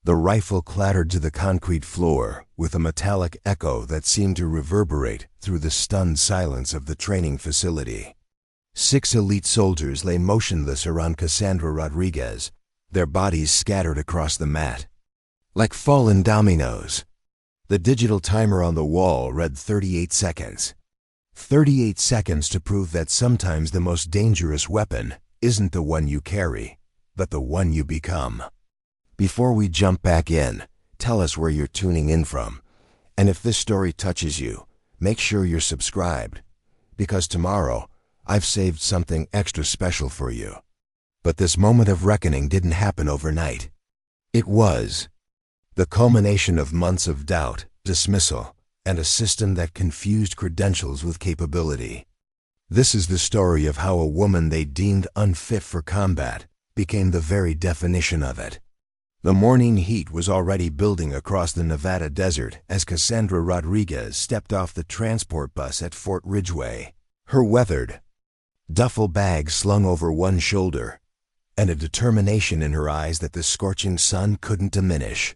The rifle clattered to the concrete floor with a metallic echo that seemed to reverberate through the stunned silence of the training facility. 6 elite soldiers lay motionless around Cassandra Rodriguez, their bodies scattered across the mat, like fallen dominoes. The digital timer on the wall read 38 seconds. 38 seconds to prove that sometimes the most dangerous weapon isn't the one you carry, but the one you become. Before we jump back in, tell us where you're tuning in from. And if this story touches you, make sure you're subscribed, because tomorrow I've saved something extra special for you. But this moment of reckoning didn't happen overnight. It was the culmination of months of doubt, dismissal, and a system that confused credentials with capability. This is the story of how a woman they deemed unfit for combat became the very definition of it. The morning heat was already building across the Nevada desert as Cassandra Rodriguez stepped off the transport bus at Fort Ridgeway, her weathered duffel bag slung over one shoulder, and a determination in her eyes that the scorching sun couldn't diminish.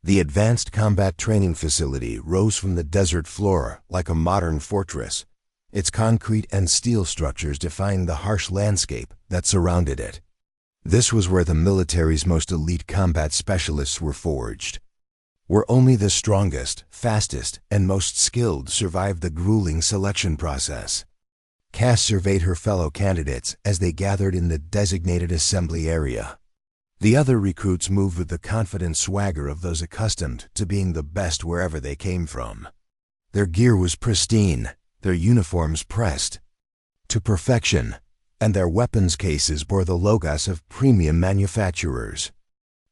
The Advanced Combat Training Facility rose from the desert floor like a modern fortress, its concrete and steel structures defying the harsh landscape that surrounded it. This was where the military's most elite combat specialists were forged, where only the strongest, fastest, and most skilled survived the grueling selection process. Cass surveyed her fellow candidates as they gathered in the designated assembly area. The other recruits moved with the confident swagger of those accustomed to being the best wherever they came from. Their gear was pristine, their uniforms pressed to perfection, and their weapons cases bore the logos of premium manufacturers.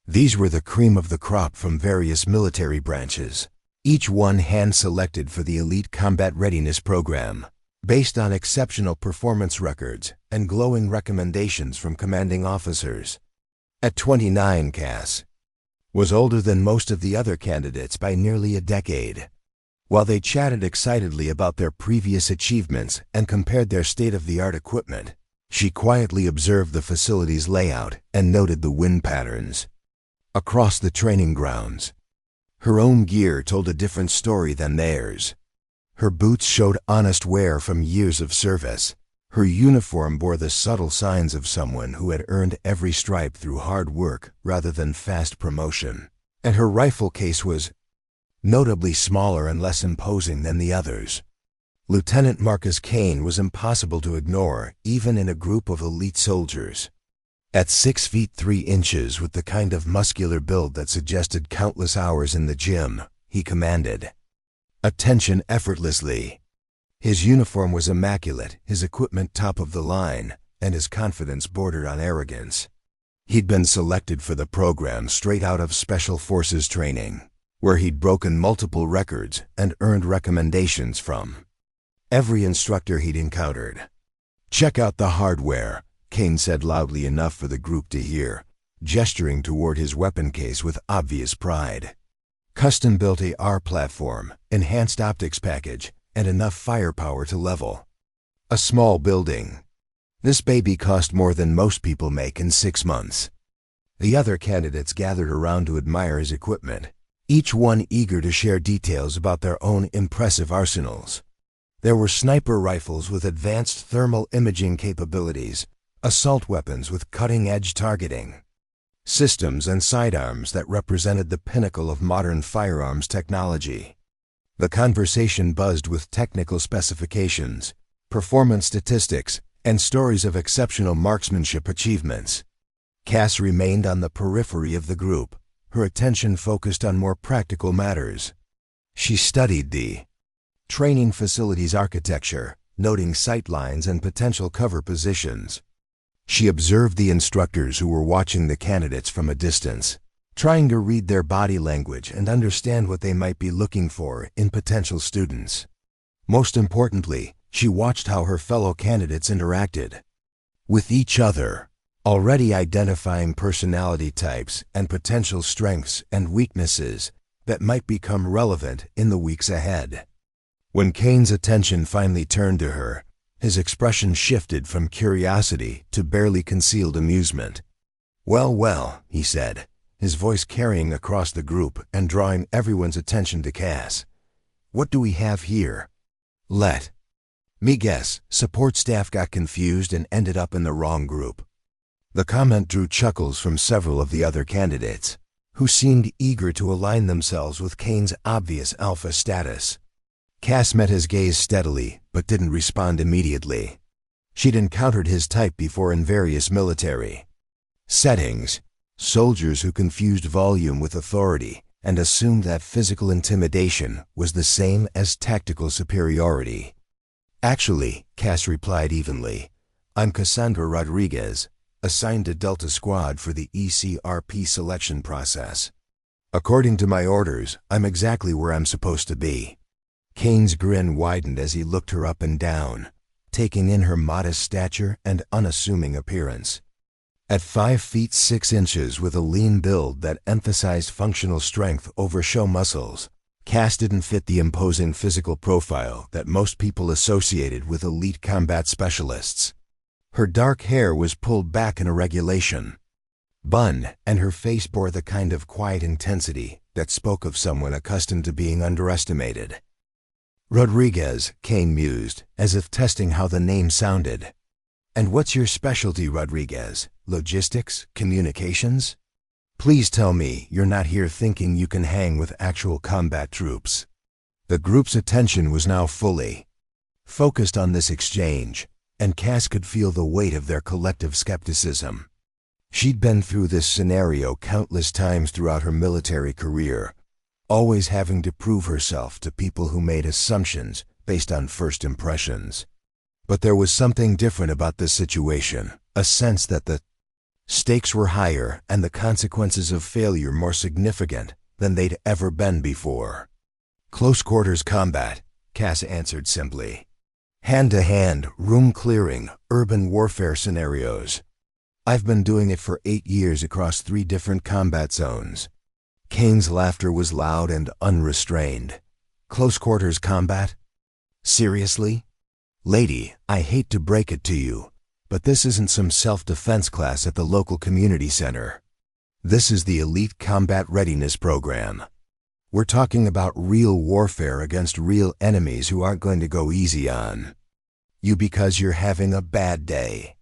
These were the cream of the crop from various military branches, each one hand-selected for the Elite Combat Readiness Program, based on exceptional performance records and glowing recommendations from commanding officers. At 29, Cass was older than most of the other candidates by nearly a decade. While they chatted excitedly about their previous achievements and compared their state-of-the-art equipment, she quietly observed the facility's layout and noted the wind patterns across the training grounds. Her own gear told a different story than theirs. Her boots showed honest wear from years of service. Her uniform bore the subtle signs of someone who had earned every stripe through hard work rather than fast promotion. And her rifle case was notably smaller and less imposing than the others. Lieutenant Marcus Kane was impossible to ignore, even in a group of elite soldiers. At 6 feet 3 inches with the kind of muscular build that suggested countless hours in the gym, he commanded attention effortlessly. His uniform was immaculate, his equipment top of the line, and his confidence bordered on arrogance. He'd been selected for the program straight out of Special Forces training, where he'd broken multiple records and earned recommendations from every instructor he'd encountered. "Check out the hardware," Kane said loudly enough for the group to hear, gesturing toward his weapon case with obvious pride. Custom-built AR platform, enhanced optics package, and enough firepower to level a small building. This baby cost more than most people make in 6 months. The other candidates gathered around to admire his equipment, each one eager to share details about their own impressive arsenals. There were sniper rifles with advanced thermal imaging capabilities, assault weapons with cutting-edge targeting, systems and sidearms that represented the pinnacle of modern firearms technology. The conversation buzzed with technical specifications, performance statistics, and stories of exceptional marksmanship achievements. Cass remained on the periphery of the group, her attention focused on more practical matters. She studied the training facility's architecture, noting sight lines and potential cover positions. She observed the instructors who were watching the candidates from a distance, trying to read their body language and understand what they might be looking for in potential students. Most importantly, she watched how her fellow candidates interacted with each other, already identifying personality types and potential strengths and weaknesses that might become relevant in the weeks ahead. When Kane's attention finally turned to her, his expression shifted from curiosity to barely concealed amusement. "Well, well," he said, his voice carrying across the group and drawing everyone's attention to Cass. "What do we have here?" "Let me guess." Support staff got confused and ended up in the wrong group. The comment drew chuckles from several of the other candidates, who seemed eager to align themselves with Kane's obvious alpha status. Cass met his gaze steadily, but didn't respond immediately. She'd encountered his type before in various military settings, soldiers who confused volume with authority and assumed that physical intimidation was the same as tactical superiority. "Actually," Cass replied evenly, "I'm Cassandra Rodriguez, assigned to Delta Squad for the ECRP selection process. According to my orders, I'm exactly where I'm supposed to be." Kane's grin widened as he looked her up and down, taking in her modest stature and unassuming appearance. At 5 feet 6 inches with a lean build that emphasized functional strength over show muscles, Cass didn't fit the imposing physical profile that most people associated with elite combat specialists. Her dark hair was pulled back in a regulation bun, and her face bore the kind of quiet intensity that spoke of someone accustomed to being underestimated. "Rodriguez," Kane mused, as if testing how the name sounded. "And what's your specialty, Rodriguez? Logistics? Communications? Please tell me you're not here thinking you can hang with actual combat troops." The group's attention was now fully focused on this exchange, and Cass could feel the weight of their collective skepticism. She'd been through this scenario countless times throughout her military career, always having to prove herself to people who made assumptions based on first impressions. But there was something different about this situation, a sense that the stakes were higher and the consequences of failure more significant than they'd ever been before. "Close quarters combat," Cass answered simply. "Hand-to-hand, room-clearing, urban warfare scenarios. I've been doing it for 8 years across 3 different combat zones." Kane's laughter was loud and unrestrained. "Close quarters combat? Seriously? Lady, I hate to break it to you, but this isn't some self-defense class at the local community center. This is the Elite Combat Readiness Program. We're talking about real warfare against real enemies who aren't going to go easy on you because you're having a bad day."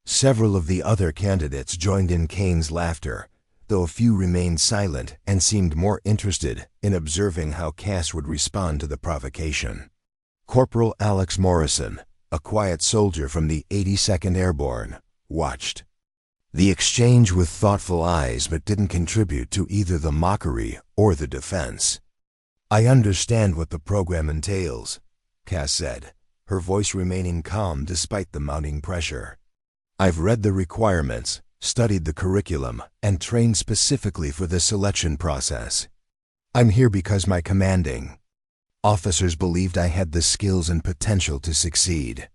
Several of the other candidates joined in Kane's laughter, though a few remained silent and seemed more interested in observing how Cass would respond to the provocation. Corporal Alex Morrison, a quiet soldier from the 82nd Airborne, watched the exchange with thoughtful eyes but didn't contribute to either the mockery or the defense. "I understand what the program entails," Cass said, her voice remaining calm despite the mounting pressure. "I've read the requirements, studied the curriculum, and trained specifically for this selection process. I'm here because my commanding officers believed I had the skills and potential to succeed."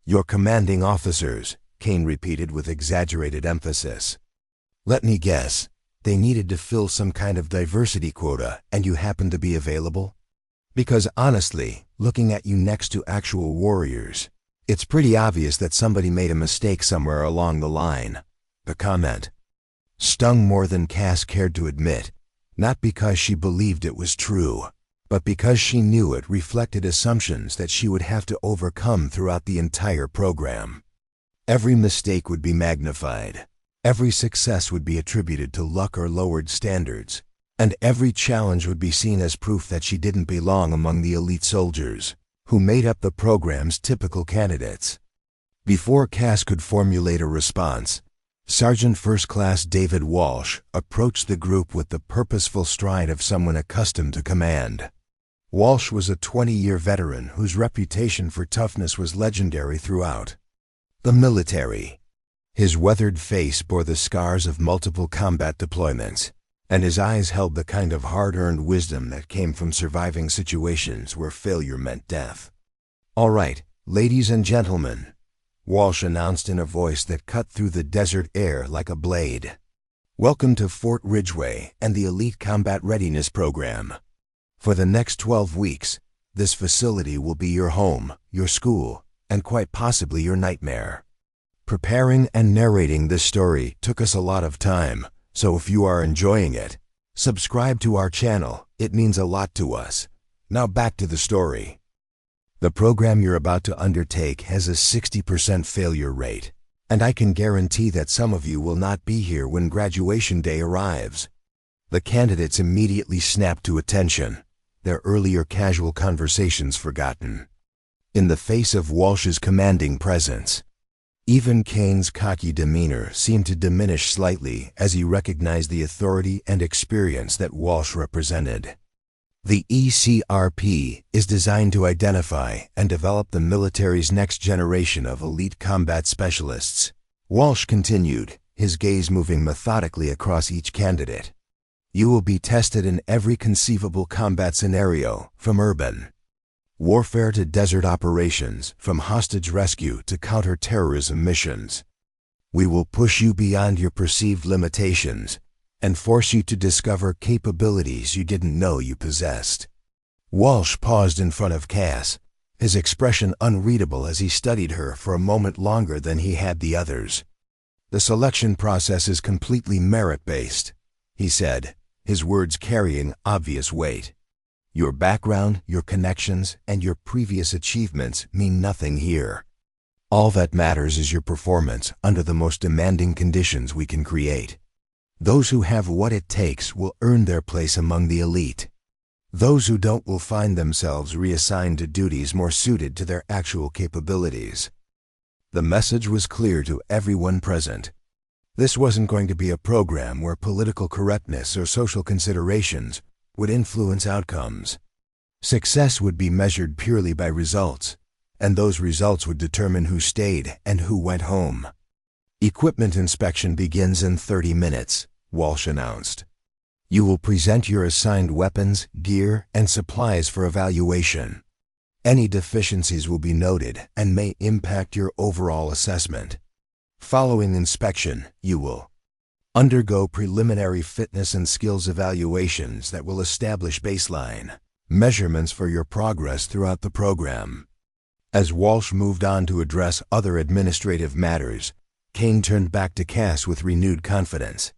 "Your commanding officers," Kane repeated with exaggerated emphasis. "Let me guess, they needed to fill some kind of diversity quota and you happened to be available? Because honestly, looking at you next to actual warriors, it's pretty obvious that somebody made a mistake somewhere along the line." The comment stung more than Cass cared to admit, not because she believed it was true, but because she knew it reflected assumptions that she would have to overcome throughout the entire program. Every mistake would be magnified, every success would be attributed to luck or lowered standards, and every challenge would be seen as proof that she didn't belong among the elite soldiers who made up the program's typical candidates. Before Cass could formulate a response, Sergeant First Class David Walsh approached the group with the purposeful stride of someone accustomed to command. Walsh was a 20-year veteran whose reputation for toughness was legendary throughout the military. His weathered face bore the scars of multiple combat deployments, and his eyes held the kind of hard-earned wisdom that came from surviving situations where failure meant death. "All right, ladies and gentlemen," Walsh announced in a voice that cut through the desert air like a blade. "Welcome to Fort Ridgeway and the Elite Combat Readiness Program. For the next 12 weeks, this facility will be your home, your school, and quite possibly your nightmare." Preparing and narrating this story took us a lot of time, So if you are enjoying it, subscribe to our channel. It means a lot to us. Now back to the story. The program you're about to undertake has a 60% failure rate, and I can guarantee that some of you will not be here when graduation day arrives. The candidates immediately snapped to attention, their earlier casual conversations forgotten. In the face of Walsh's commanding presence, even Kane's cocky demeanor seemed to diminish slightly as he recognized the authority and experience that Walsh represented. The ECRP is designed to identify and develop the military's next generation of elite combat specialists. Walsh continued, his gaze moving methodically across each candidate. You will be tested in every conceivable combat scenario, from urban warfare to desert operations, from hostage rescue to counter-terrorism missions. We will push you beyond your perceived limitations and force you to discover capabilities you didn't know you possessed. Walsh paused in front of Cass, his expression unreadable as he studied her for a moment longer than he had the others. The selection process is completely merit-based, he said, his words carrying obvious weight. Your background, your connections, and your previous achievements mean nothing here. All that matters is your performance under the most demanding conditions we can create. Those who have what it takes will earn their place among the elite. Those who don't will find themselves reassigned to duties more suited to their actual capabilities. The message was clear to everyone present. This wasn't going to be a program where political correctness or social considerations would influence outcomes. Success would be measured purely by results, and those results would determine who stayed and who went home. Equipment inspection begins in 30 minutes, Walsh announced. You will present your assigned weapons, gear, and supplies for evaluation. Any deficiencies will be noted and may impact your overall assessment. Following inspection, you will undergo preliminary fitness and skills evaluations that will establish baseline measurements for your progress throughout the program. As Walsh moved on to address other administrative matters, Kane turned back to Cass with renewed confidence.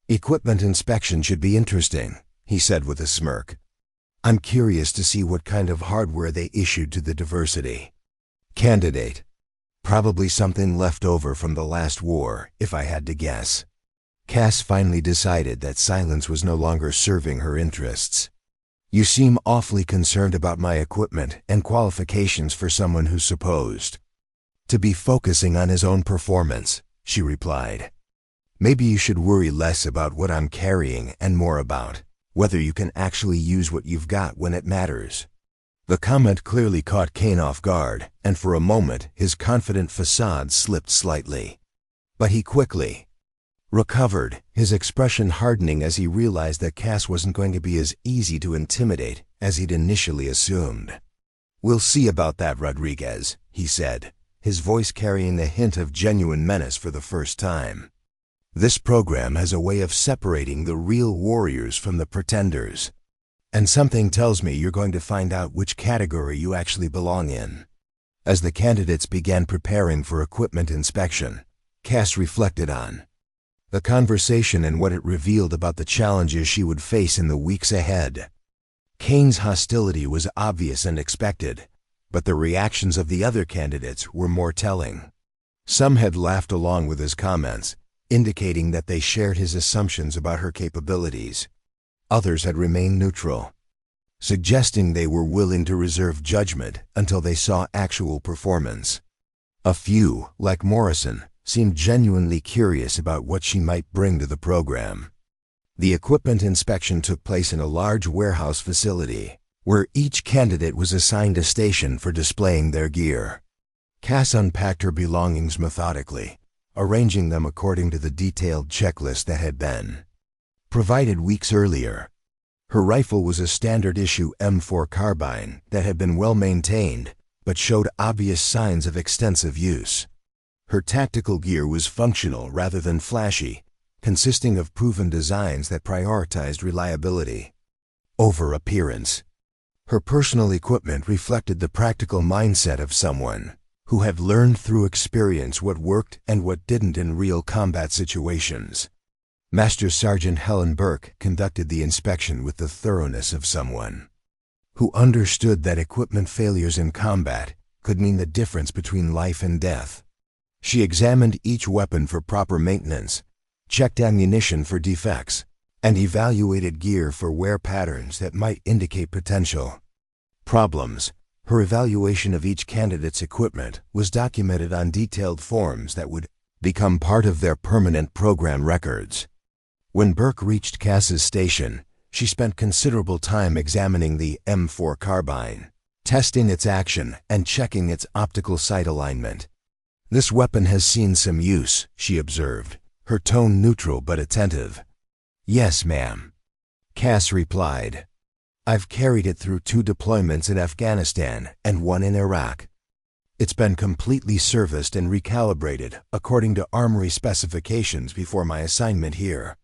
Equipment inspection should be interesting, he said with a smirk. I'm curious to see what kind of hardware they issued to the diversity candidate. Probably something left over from the last war, if I had to guess. Cass finally decided that silence was no longer serving her interests. You seem awfully concerned about my equipment and qualifications for someone who's supposed to be focusing on his own performance, she replied. Maybe you should worry less about what I'm carrying and more about whether you can actually use what you've got when it matters. The comment clearly caught Kane off guard, and for a moment his confident facade slipped slightly. But he quickly recovered, his expression hardening as he realized that Cass wasn't going to be as easy to intimidate as he'd initially assumed. We'll see about that, Rodriguez, he said, his voice carrying a hint of genuine menace for the first time. This program has a way of separating the real warriors from the pretenders. And something tells me you're going to find out which category you actually belong in. As the candidates began preparing for equipment inspection, Cass reflected on the conversation and what it revealed about the challenges she would face in the weeks ahead. Kane's hostility was obvious and expected, but the reactions of the other candidates were more telling. Some had laughed along with his comments, indicating that they shared his assumptions about her capabilities. Others had remained neutral, suggesting they were willing to reserve judgment until they saw actual performance. A few, like Morrison, seemed genuinely curious about what she might bring to the program. The equipment inspection took place in a large warehouse facility, where each candidate was assigned a station for displaying their gear. Cass unpacked her belongings methodically, arranging them according to the detailed checklist that had been provided weeks earlier. Her rifle was a standard-issue M4 carbine that had been well maintained, but showed obvious signs of extensive use. Her tactical gear was functional rather than flashy, consisting of proven designs that prioritized reliability over appearance. Her personal equipment reflected the practical mindset of someone who had learned through experience what worked and what didn't in real combat situations. Master Sergeant Helen Burke conducted the inspection with the thoroughness of someone who understood that equipment failures in combat could mean the difference between life and death. She examined each weapon for proper maintenance, checked ammunition for defects, and evaluated gear for wear patterns that might indicate potential problems. Her evaluation of each candidate's equipment was documented on detailed forms that would become part of their permanent program records. When Burke reached Cass's station, she spent considerable time examining the M4 carbine, testing its action and checking its optical sight alignment. "This weapon has seen some use," she observed, her tone neutral but attentive. "Yes, ma'am," Cass replied. "I've carried it through 2 deployments in Afghanistan and 1 in Iraq. It's been completely serviced and recalibrated according to Armory specifications before my assignment here."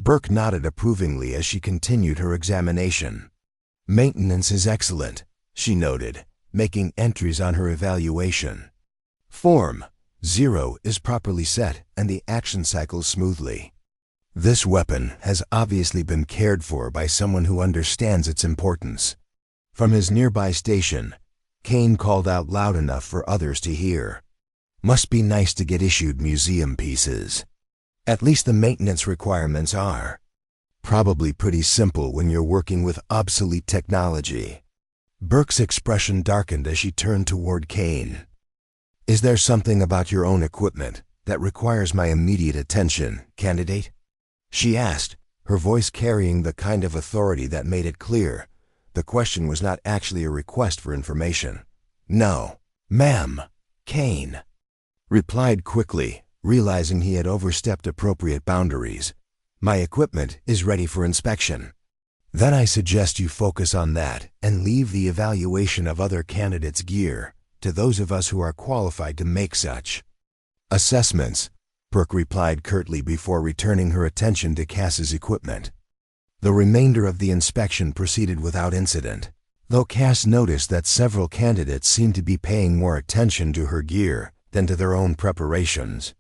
Burke nodded approvingly as she continued her examination. "Maintenance is excellent," she noted, making entries on her evaluation. "Form 0 is properly set and the action cycles smoothly. This weapon has obviously been cared for by someone who understands its importance." From his nearby station, Kane called out loud enough for others to hear. "Must be nice to get issued museum pieces. At least the maintenance requirements are probably pretty simple when you're working with obsolete technology." Burke's expression darkened as she turned toward Kane. "Is there something about your own equipment that requires my immediate attention, candidate?" she asked, her voice carrying the kind of authority that made it clear the question was not actually a request for information. "No, ma'am," Kane replied quickly, realizing he had overstepped appropriate boundaries. "My equipment is ready for inspection." "Then I suggest you focus on that and leave the evaluation of other candidates' gear to those of us who are qualified to make such assessments," Burke replied curtly before returning her attention to Cass's equipment. The remainder of the inspection proceeded without incident, though Cass noticed that several candidates seemed to be paying more attention to her gear than to their own preparations.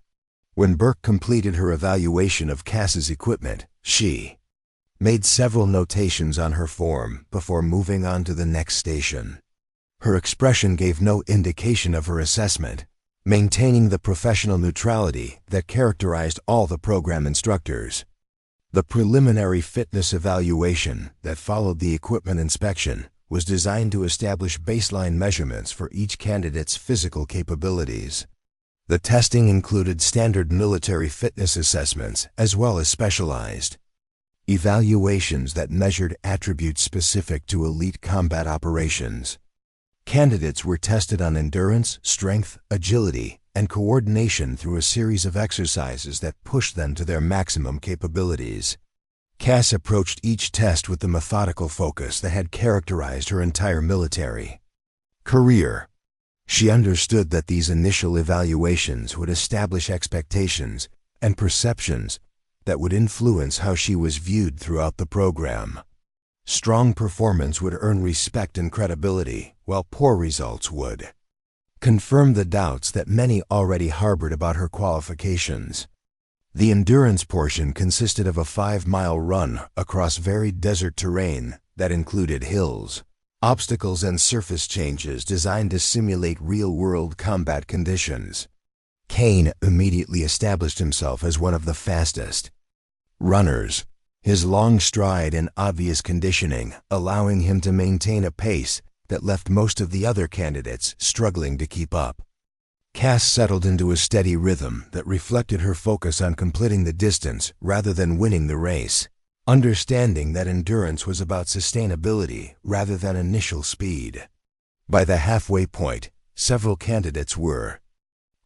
When Burke completed her evaluation of Cass's equipment, she made several notations on her form before moving on to the next station. Her expression gave no indication of her assessment, maintaining the professional neutrality that characterized all the program instructors. The preliminary fitness evaluation that followed the equipment inspection was designed to establish baseline measurements for each candidate's physical capabilities. The testing included standard military fitness assessments as well as specialized evaluations that measured attributes specific to elite combat operations. Candidates were tested on endurance, strength, agility, and coordination through a series of exercises that pushed them to their maximum capabilities. Cass approached each test with the methodical focus that had characterized her entire military career. She understood that these initial evaluations would establish expectations and perceptions that would influence how she was viewed throughout the program. Strong performance would earn respect and credibility, while poor results would confirm the doubts that many already harbored about her qualifications. The endurance portion consisted of a 5-mile run across varied desert terrain that included hills, obstacles, and surface changes designed to simulate real-world combat conditions. Kane immediately established himself as one of the fastest runners, his long stride and obvious conditioning allowing him to maintain a pace that left most of the other candidates struggling to keep up. Cass settled into a steady rhythm that reflected her focus on completing the distance rather than winning the race, understanding that endurance was about sustainability rather than initial speed. By the halfway point, several candidates were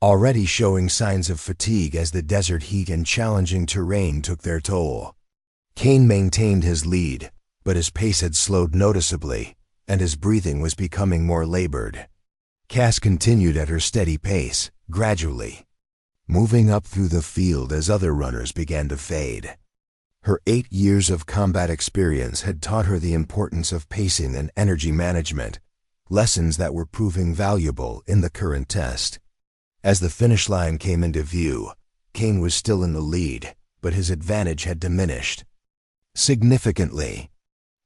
already showing signs of fatigue as the desert heat and challenging terrain took their toll. Kane maintained his lead, but his pace had slowed noticeably, and his breathing was becoming more labored. Cass continued at her steady pace, gradually moving up through the field as other runners began to fade. Her 8 years of combat experience had taught her the importance of pacing and energy management, lessons that were proving valuable in the current test. As the finish line came into view, Kane was still in the lead, but his advantage had diminished significantly.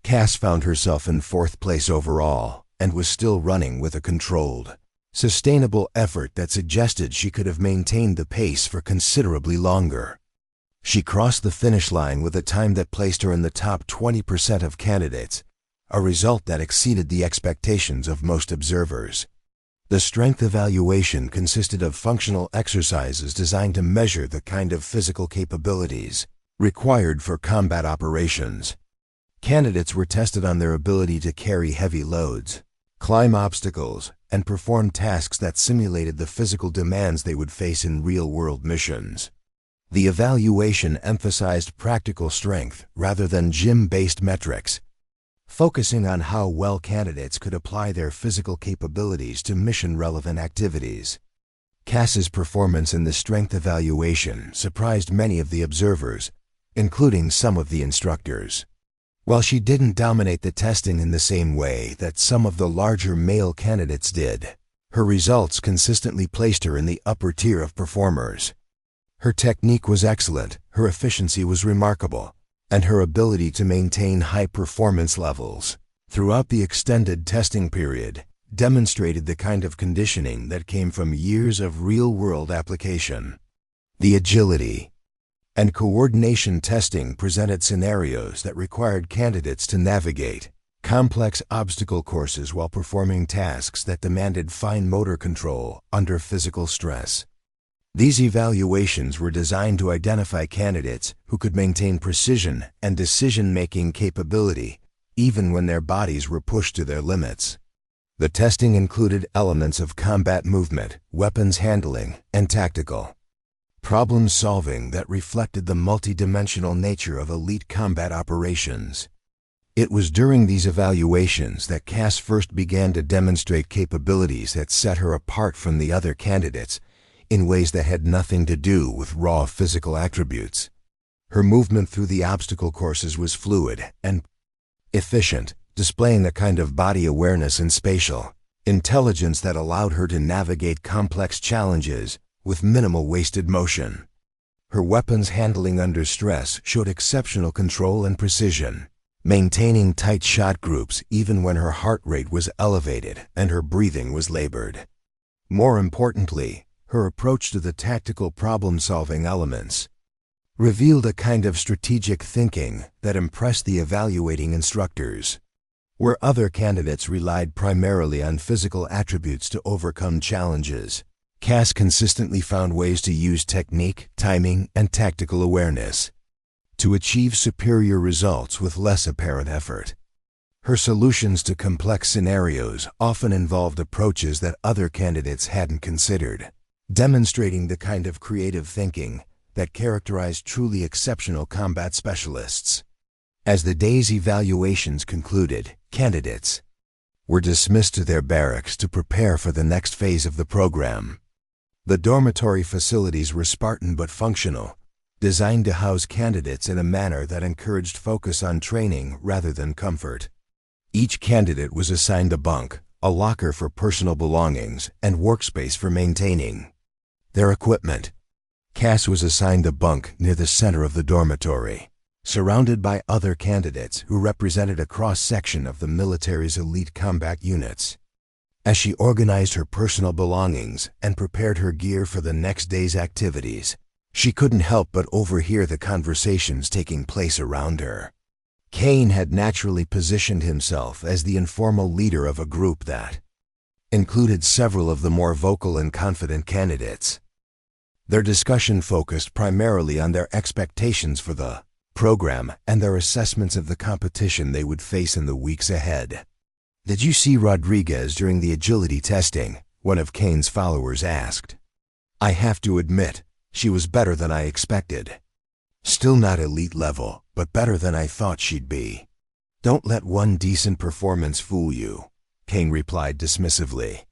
Cass found herself in 4th place overall and was still running with a controlled, sustainable effort that suggested she could have maintained the pace for considerably longer. She crossed the finish line with a time that placed her in the top 20% of candidates, a result that exceeded the expectations of most observers. The strength evaluation consisted of functional exercises designed to measure the kind of physical capabilities required for combat operations. Candidates were tested on their ability to carry heavy loads, climb obstacles, and perform tasks that simulated the physical demands they would face in real-world missions. The evaluation emphasized practical strength rather than gym-based metrics, focusing on how well candidates could apply their physical capabilities to mission-relevant activities. Cass's performance in the strength evaluation surprised many of the observers, including some of the instructors. While she didn't dominate the testing in the same way that some of the larger male candidates did, her results consistently placed her in the upper tier of performers. Her technique was excellent, her efficiency was remarkable, and her ability to maintain high performance levels throughout the extended testing period demonstrated the kind of conditioning that came from years of real-world application. The agility and coordination testing presented scenarios that required candidates to navigate complex obstacle courses while performing tasks that demanded fine motor control under physical stress. These evaluations were designed to identify candidates who could maintain precision and decision-making capability even when their bodies were pushed to their limits. The testing included elements of combat movement, weapons handling, and tactical problem-solving that reflected the multidimensional nature of elite combat operations. It was during these evaluations that Cass first began to demonstrate capabilities that set her apart from the other candidates in ways that had nothing to do with raw physical attributes. Her movement through the obstacle courses was fluid and efficient, displaying a kind of body awareness and spatial intelligence that allowed her to navigate complex challenges with minimal wasted motion. Her weapons handling under stress showed exceptional control and precision, maintaining tight shot groups even when her heart rate was elevated and her breathing was labored. More importantly, her approach to the tactical problem-solving elements revealed a kind of strategic thinking that impressed the evaluating instructors. Where other candidates relied primarily on physical attributes to overcome challenges, Cass consistently found ways to use technique, timing, and tactical awareness to achieve superior results with less apparent effort. Her solutions to complex scenarios often involved approaches that other candidates hadn't considered, demonstrating the kind of creative thinking that characterized truly exceptional combat specialists. As the day's evaluations concluded, candidates were dismissed to their barracks to prepare for the next phase of the program. The dormitory facilities were Spartan but functional, designed to house candidates in a manner that encouraged focus on training rather than comfort. Each candidate was assigned a bunk, a locker for personal belongings, and workspace for maintaining their equipment. Cass was assigned a bunk near the center of the dormitory, surrounded by other candidates who represented a cross-section of the military's elite combat units. As she organized her personal belongings and prepared her gear for the next day's activities, she couldn't help but overhear the conversations taking place around her. Kane had naturally positioned himself as the informal leader of a group that included several of the more vocal and confident candidates. Their discussion focused primarily on their expectations for the program and their assessments of the competition they would face in the weeks ahead. "Did you see Rodriguez during the agility testing?" one of Kane's followers asked. "I have to admit, she was better than I expected. Still not elite level, but better than I thought she'd be." "Don't let one decent performance fool you," Kane replied dismissively.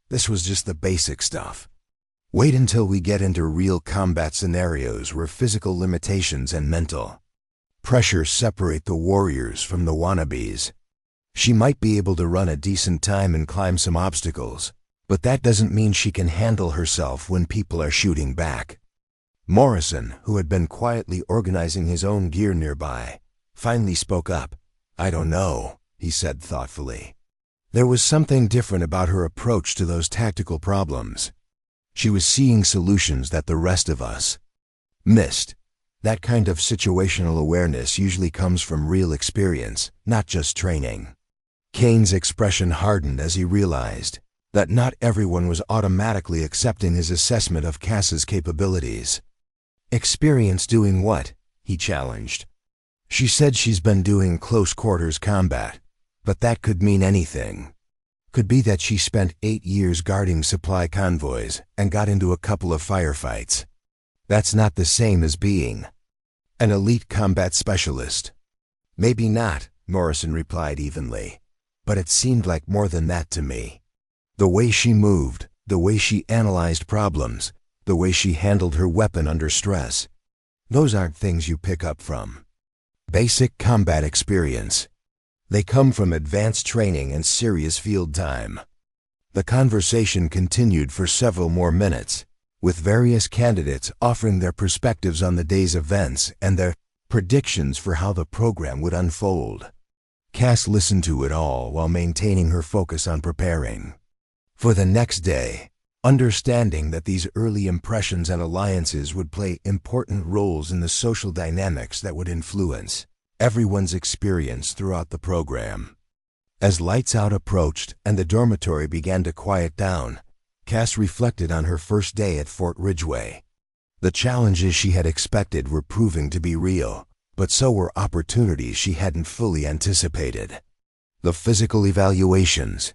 "This was just the basic stuff. Wait until we get into real combat scenarios where physical limitations and mental pressure separate the warriors from the wannabes. She might be able to run a decent time and climb some obstacles, but that doesn't mean she can handle herself when people are shooting back." Morrison, who had been quietly organizing his own gear nearby, finally spoke up. "I don't know," he said thoughtfully. There was something different about her approach to those tactical problems. She was seeing solutions that the rest of us missed. That kind of situational awareness usually comes from real experience, not just training. Kane's expression hardened as he realized that not everyone was automatically accepting his assessment of Cass's capabilities. "Experience doing what?" he challenged. "She said she's been doing close quarters combat, but that could mean anything. Could be that she spent 8 years guarding supply convoys and got into a couple of firefights. That's not the same as being an elite combat specialist." "Maybe not," Morrison replied evenly, "but it seemed like more than that to me. The way she moved, the way she analyzed problems, the way she handled her weapon under stress. Those aren't things you pick up from basic combat experience. They come from advanced training and serious field time." The conversation continued for several more minutes, with various candidates offering their perspectives on the day's events and their predictions for how the program would unfold. Cass listened to it all while maintaining her focus on preparing for the next day, understanding that these early impressions and alliances would play important roles in the social dynamics that would influence everyone's experience throughout the program. As lights out approached and the dormitory began to quiet down, Cass reflected on her first day at Fort Ridgeway. The challenges she had expected were proving to be real, but so were opportunities she hadn't fully anticipated. The physical evaluations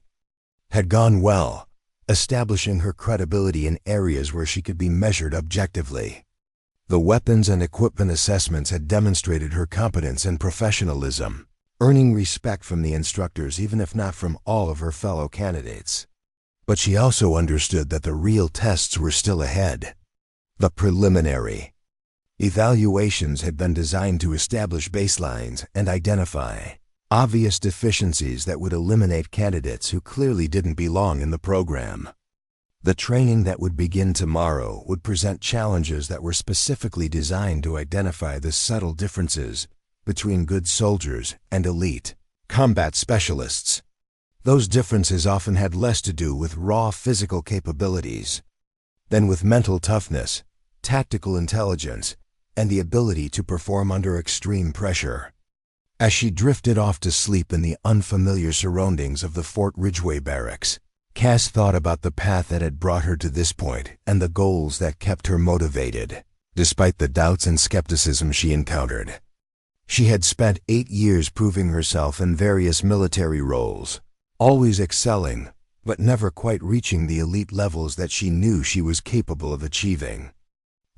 had gone well, establishing her credibility in areas where she could be measured objectively. The weapons and equipment assessments had demonstrated her competence and professionalism, earning respect from the instructors even if not from all of her fellow candidates. But she also understood that the real tests were still ahead. The preliminary evaluations had been designed to establish baselines and identify obvious deficiencies that would eliminate candidates who clearly didn't belong in the program. The training that would begin tomorrow would present challenges that were specifically designed to identify the subtle differences between good soldiers and elite combat specialists. Those differences often had less to do with raw physical capabilities than with mental toughness, tactical intelligence, and the ability to perform under extreme pressure. As she drifted off to sleep in the unfamiliar surroundings of the Fort Ridgeway barracks, Cass thought about the path that had brought her to this point and the goals that kept her motivated, despite the doubts and skepticism she encountered. She had spent 8 years proving herself in various military roles, always excelling, but never quite reaching the elite levels that she knew she was capable of achieving.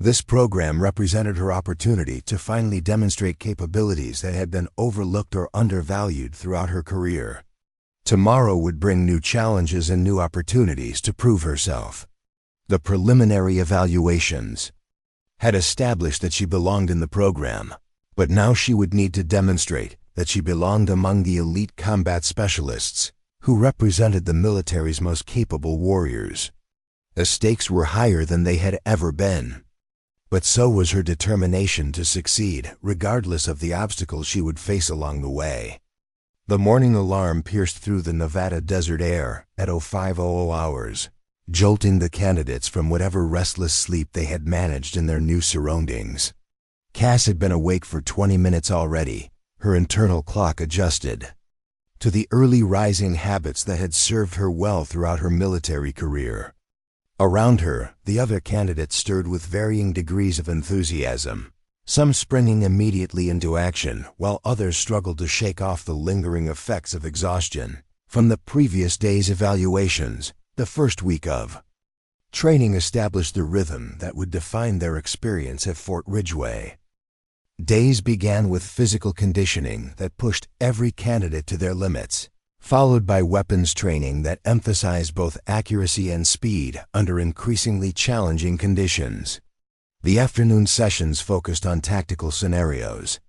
This program represented her opportunity to finally demonstrate capabilities that had been overlooked or undervalued throughout her career. Tomorrow would bring new challenges and new opportunities to prove herself. The preliminary evaluations had established that she belonged in the program, but now she would need to demonstrate that she belonged among the elite combat specialists who represented the military's most capable warriors. The stakes were higher than they had ever been, but so was her determination to succeed, regardless of the obstacles she would face along the way. The morning alarm pierced through the Nevada desert air at 05:00 hours, jolting the candidates from whatever restless sleep they had managed in their new surroundings. Cass had been awake for 20 minutes already, her internal clock adjusted to the early rising habits that had served her well throughout her military career. Around her, the other candidates stirred with varying degrees of enthusiasm, some springing immediately into action, while others struggled to shake off the lingering effects of exhaustion from the previous day's evaluations. The first week of training established the rhythm that would define their experience at Fort Ridgeway. Days began with physical conditioning that pushed every candidate to their limits, followed by weapons training that emphasized both accuracy and speed under increasingly challenging conditions. The afternoon sessions focused on tactical scenarios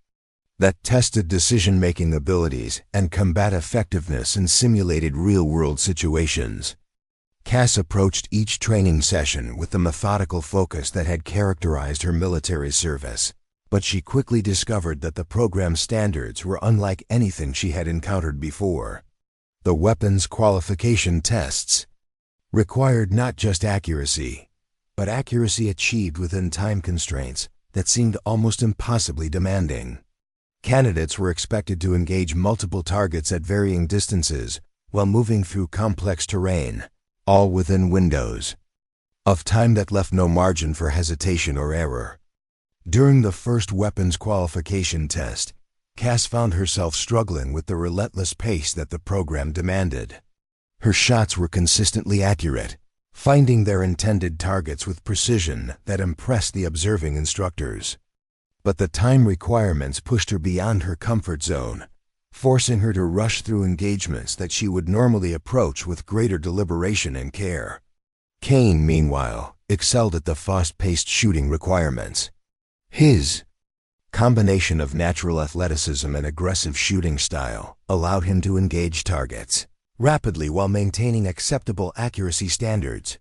that tested decision-making abilities and combat effectiveness in simulated real-world situations. Cass approached each training session with the methodical focus that had characterized her military service, but she quickly discovered that the program standards were unlike anything she had encountered before. The weapons qualification tests required not just accuracy, but accuracy achieved within time constraints that seemed almost impossibly demanding. Candidates were expected to engage multiple targets at varying distances while moving through complex terrain, all within windows of time that left no margin for hesitation or error. During the first weapons qualification test, Cass found herself struggling with the relentless pace that the program demanded. Her shots were consistently accurate, finding their intended targets with precision that impressed the observing instructors. But the time requirements pushed her beyond her comfort zone, forcing her to rush through engagements that she would normally approach with greater deliberation and care. Kane, meanwhile, excelled at the fast-paced shooting requirements. His combination of natural athleticism and aggressive shooting style allowed him to engage targets rapidly while maintaining acceptable accuracy standards.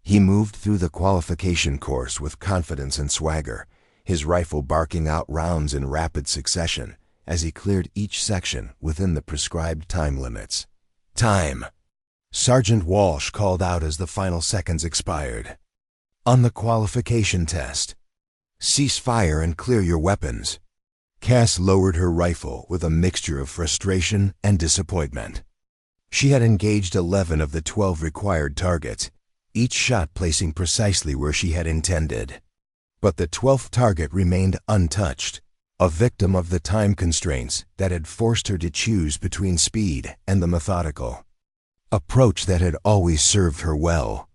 He moved through the qualification course with confidence and swagger, his rifle barking out rounds in rapid succession as he cleared each section within the prescribed time limits. Time! Sergeant Walsh called out as the final seconds expired. On the qualification test, cease fire and clear your weapons. Cass lowered her rifle with a mixture of frustration and disappointment. She had engaged 11 of the 12 required targets, each shot placing precisely where she had intended. But the 12th target remained untouched, a victim of the time constraints that had forced her to choose between speed and the methodical approach that had always served her well.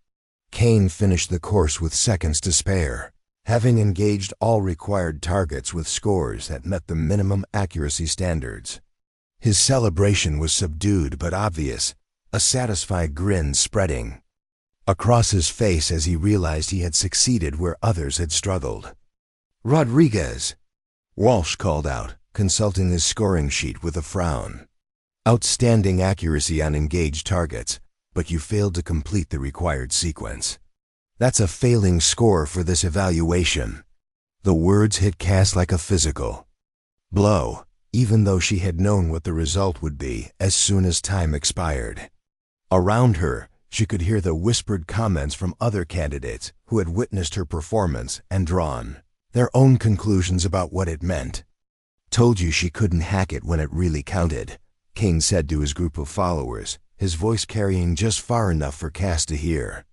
Kane finished the course with seconds to spare, having engaged all required targets with scores that met the minimum accuracy standards. His celebration was subdued but obvious, a satisfied grin spreading across his face as he realized he had succeeded where others had struggled. Rodriguez, Walsh called out, consulting his scoring sheet with a frown. Outstanding accuracy on engaged targets, but you failed to complete the required sequence. That's a failing score for this evaluation. The words hit Cass like a physical blow, even though she had known what the result would be as soon as time expired. Around her, she could hear the whispered comments from other candidates who had witnessed her performance and drawn their own conclusions about what it meant. Told you she couldn't hack it when it really counted, King said to his group of followers, his voice carrying just far enough for Cass to hear.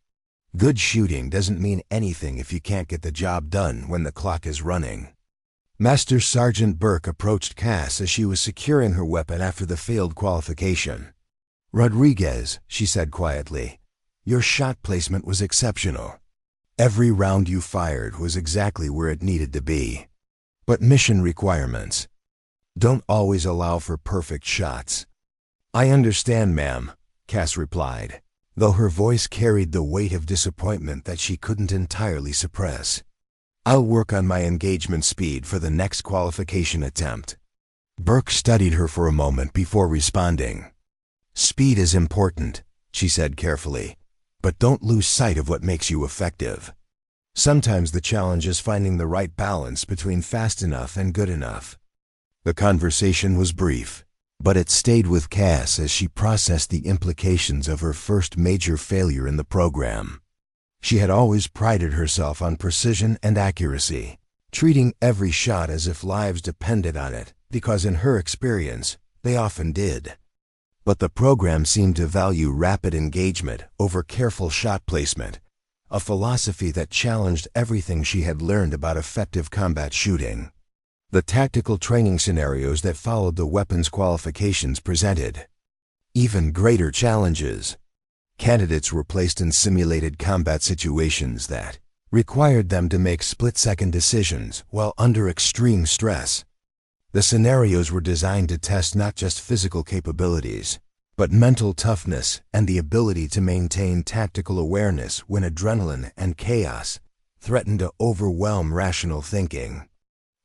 Good shooting doesn't mean anything if you can't get the job done when the clock is running. Master Sergeant Burke approached Cass as she was securing her weapon after the failed qualification. Rodriguez, she said quietly, your shot placement was exceptional. Every round you fired was exactly where it needed to be. But mission requirements don't always allow for perfect shots. I understand, ma'am, Cass replied, though her voice carried the weight of disappointment that she couldn't entirely suppress. I'll work on my engagement speed for the next qualification attempt. Burke studied her for a moment before responding. Speed is important, she said carefully, but don't lose sight of what makes you effective. Sometimes the challenge is finding the right balance between fast enough and good enough. The conversation was brief, but it stayed with Cass as she processed the implications of her first major failure in the program. She had always prided herself on precision and accuracy, treating every shot as if lives depended on it, because in her experience, they often did. But the program seemed to value rapid engagement over careful shot placement, a philosophy that challenged everything she had learned about effective combat shooting. The tactical training scenarios that followed the weapons qualifications presented even greater challenges. Candidates were placed in simulated combat situations that required them to make split-second decisions while under extreme stress. The scenarios were designed to test not just physical capabilities, but mental toughness and the ability to maintain tactical awareness when adrenaline and chaos threatened to overwhelm rational thinking.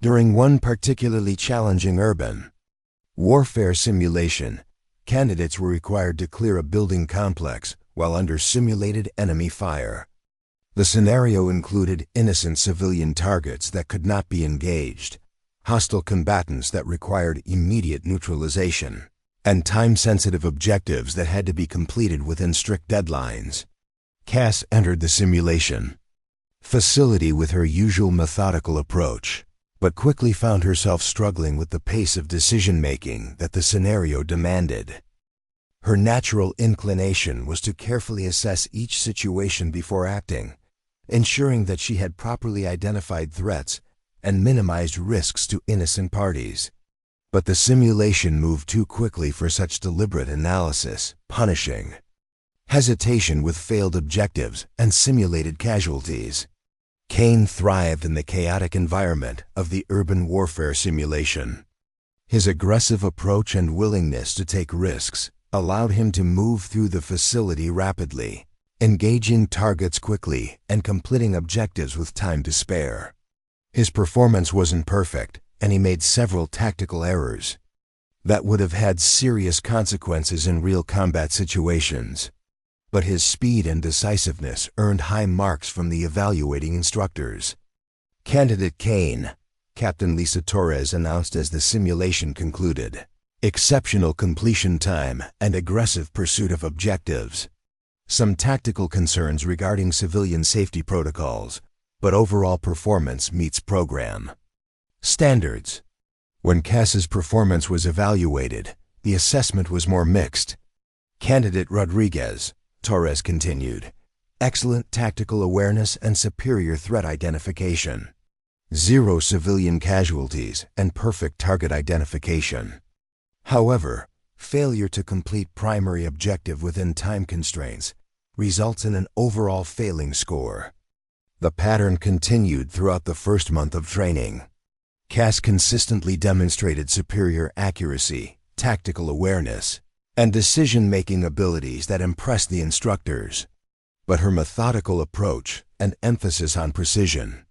During one particularly challenging urban warfare simulation, candidates were required to clear a building complex while under simulated enemy fire. The scenario included innocent civilian targets that could not be engaged, hostile combatants that required immediate neutralization, and time-sensitive objectives that had to be completed within strict deadlines. Cass entered the simulation facility with her usual methodical approach, but quickly found herself struggling with the pace of decision-making that the scenario demanded. Her natural inclination was to carefully assess each situation before acting, ensuring that she had properly identified threats and minimized risks to innocent parties. But the simulation moved too quickly for such deliberate analysis, punishing hesitation with failed objectives and simulated casualties. Kane thrived in the chaotic environment of the urban warfare simulation. His aggressive approach and willingness to take risks allowed him to move through the facility rapidly, engaging targets quickly and completing objectives with time to spare. His performance wasn't perfect, and he made several tactical errors that would have had serious consequences in real combat situations. But his speed and decisiveness earned high marks from the evaluating instructors. Candidate Kane, Captain Lisa Torres announced as the simulation concluded. Exceptional completion time and aggressive pursuit of objectives. Some tactical concerns regarding civilian safety protocols, but overall performance meets program standards. When Cass's performance was evaluated, the assessment was more mixed. Candidate Rodriguez, Torres continued, excellent tactical awareness and superior threat identification. 0 civilian casualties and perfect target identification. However, failure to complete primary objective within time constraints results in an overall failing score. The pattern continued throughout the first month of training. Cass consistently demonstrated superior accuracy, tactical awareness, and decision-making abilities that impressed the instructors. But her methodical approach and emphasis on precision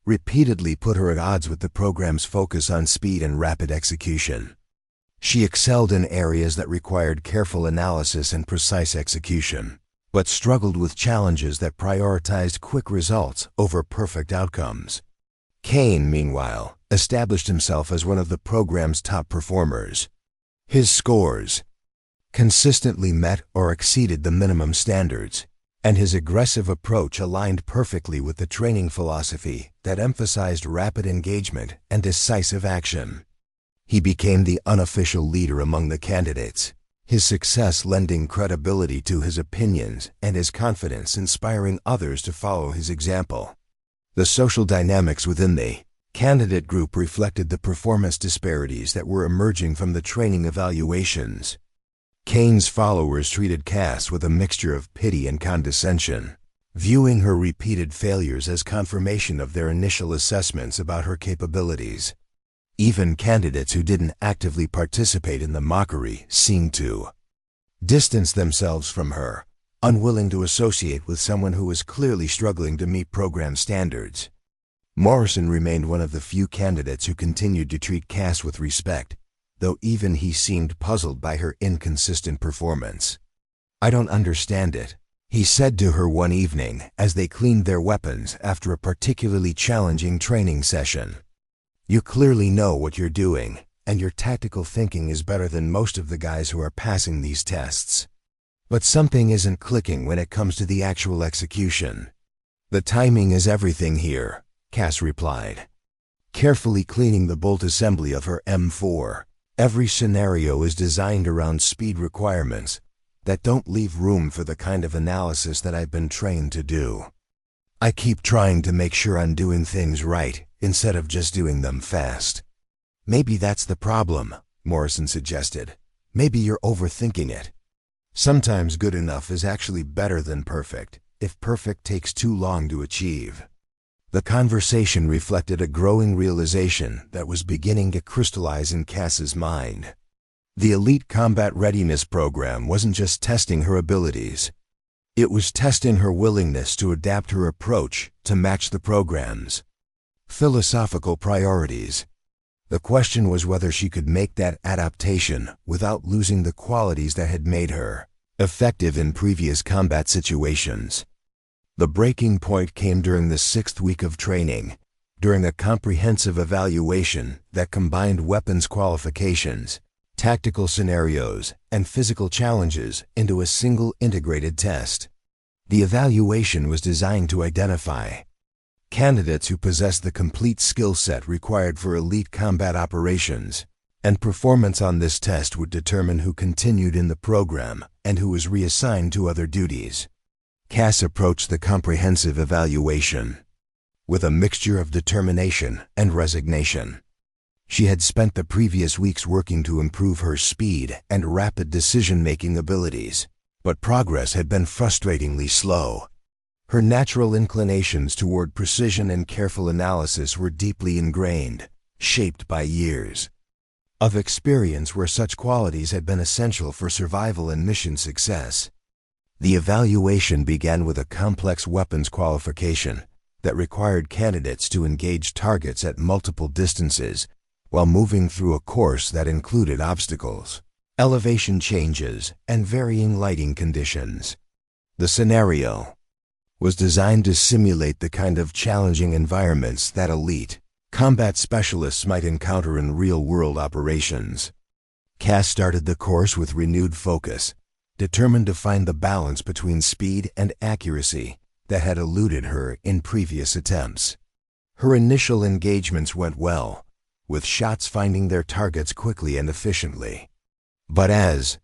repeatedly put her at odds with the program's focus on speed and rapid execution. She excelled in areas that required careful analysis and precise execution, but struggled with challenges that prioritized quick results over perfect outcomes. Kane, meanwhile, established himself as one of the program's top performers. His scores consistently met or exceeded the minimum standards, and his aggressive approach aligned perfectly with the training philosophy that emphasized rapid engagement and decisive action. He became the unofficial leader among the candidates, his success lending credibility to his opinions and his confidence inspiring others to follow his example. The social dynamics within the candidate group reflected the performance disparities that were emerging from the training evaluations. Kane's followers treated Cass with a mixture of pity and condescension, viewing her repeated failures as confirmation of their initial assessments about her capabilities. Even candidates who didn't actively participate in the mockery seemed to distance themselves from her, unwilling to associate with someone who was clearly struggling to meet program standards. Morrison remained one of the few candidates who continued to treat Cass with respect, though even he seemed puzzled by her inconsistent performance. "I don't understand it," he said to her one evening as they cleaned their weapons after a particularly challenging training session. "You clearly know what you're doing, and your tactical thinking is better than most of the guys who are passing these tests. But something isn't clicking when it comes to the actual execution." "The timing is everything here," Cass replied, carefully cleaning the bolt assembly of her M4. "Every scenario is designed around speed requirements that don't leave room for the kind of analysis that I've been trained to do. I keep trying to make sure I'm doing things right instead of just doing them fast." "Maybe that's the problem," Morrison suggested. "Maybe you're overthinking it. Sometimes good enough is actually better than perfect, if perfect takes too long to achieve." The conversation reflected a growing realization that was beginning to crystallize in Cass's mind. The Elite Combat Readiness Program wasn't just testing her abilities. It was testing her willingness to adapt her approach to match the program's philosophical priorities. The question was whether she could make that adaptation without losing the qualities that had made her effective in previous combat situations. The breaking point came during the 6th week of training, during a comprehensive evaluation that combined weapons qualifications, tactical scenarios, and physical challenges into a single integrated test. The evaluation was designed to identify candidates who possessed the complete skill set required for elite combat operations, and performance on this test would determine who continued in the program and who was reassigned to other duties. Cass approached the comprehensive evaluation with a mixture of determination and resignation. She had spent the previous weeks working to improve her speed and rapid decision-making abilities, but progress had been frustratingly slow. Her natural inclinations toward precision and careful analysis were deeply ingrained, shaped by years of experience where such qualities had been essential for survival and mission success. The evaluation began with a complex weapons qualification that required candidates to engage targets at multiple distances while moving through a course that included obstacles, elevation changes, and varying lighting conditions. The scenario was designed to simulate the kind of challenging environments that elite combat specialists might encounter in real-world operations. Cass started the course with renewed focus, determined to find the balance between speed and accuracy that had eluded her in previous attempts. Her initial engagements went well, with shots finding their targets quickly and efficiently. But as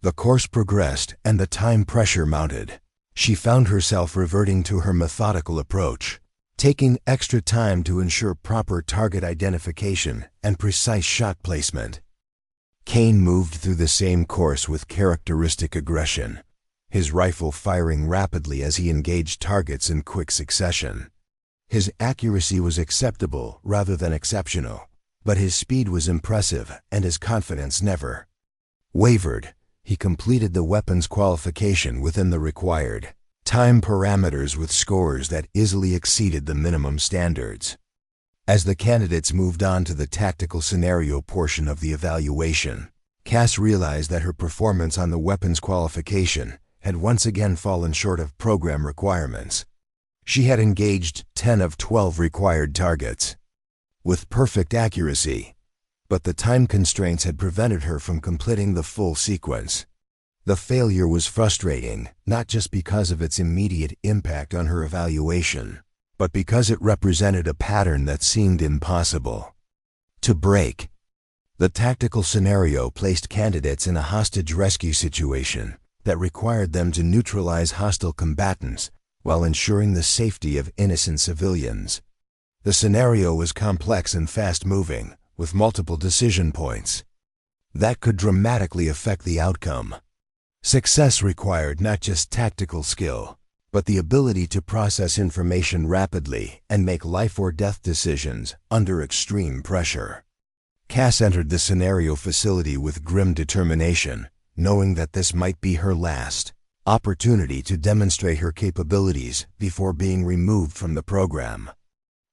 the course progressed and the time pressure mounted, she found herself reverting to her methodical approach, taking extra time to ensure proper target identification and precise shot placement. Kane moved through the same course with characteristic aggression, his rifle firing rapidly as he engaged targets in quick succession. His accuracy was acceptable rather than exceptional, but his speed was impressive and his confidence never wavered. He completed the weapons qualification within the required time parameters with scores that easily exceeded the minimum standards. As the candidates moved on to the tactical scenario portion of the evaluation, Cass realized that her performance on the weapons qualification had once again fallen short of program requirements. She had engaged 10 of 12 required targets with perfect accuracy, but the time constraints had prevented her from completing the full sequence. The failure was frustrating, not just because of its immediate impact on her evaluation, but because it represented a pattern that seemed impossible to break. The tactical scenario placed candidates in a hostage rescue situation that required them to neutralize hostile combatants while ensuring the safety of innocent civilians. The scenario was complex and fast-moving, with multiple decision points that could dramatically affect the outcome. Success required not just tactical skill, but the ability to process information rapidly and make life-or-death decisions under extreme pressure. Cass entered the scenario facility with grim determination, knowing that this might be her last opportunity to demonstrate her capabilities before being removed from the program.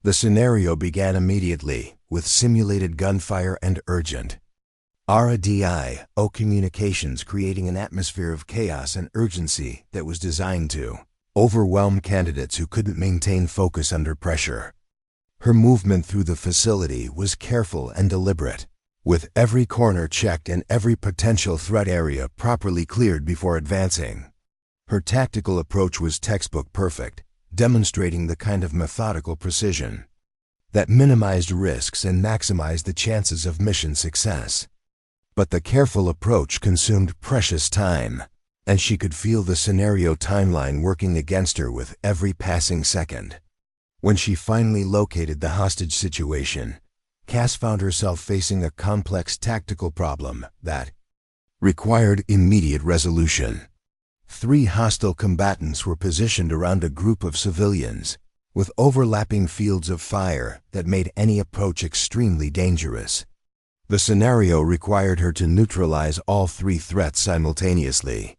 The scenario began immediately, with simulated gunfire and urgent RADIO communications, creating an atmosphere of chaos and urgency that was designed to overwhelm candidates who couldn't maintain focus under pressure. Her movement through the facility was careful and deliberate, with every corner checked and every potential threat area properly cleared before advancing. Her tactical approach was textbook perfect, demonstrating the kind of methodical precision that minimized risks and maximized the chances of mission success. But the careful approach consumed precious time, and she could feel the scenario timeline working against her with every passing second. When she finally located the hostage situation, Cass found herself facing a complex tactical problem that required immediate resolution. 3 hostile combatants were positioned around a group of civilians, with overlapping fields of fire that made any approach extremely dangerous. The scenario required her to neutralize all 3 threats simultaneously,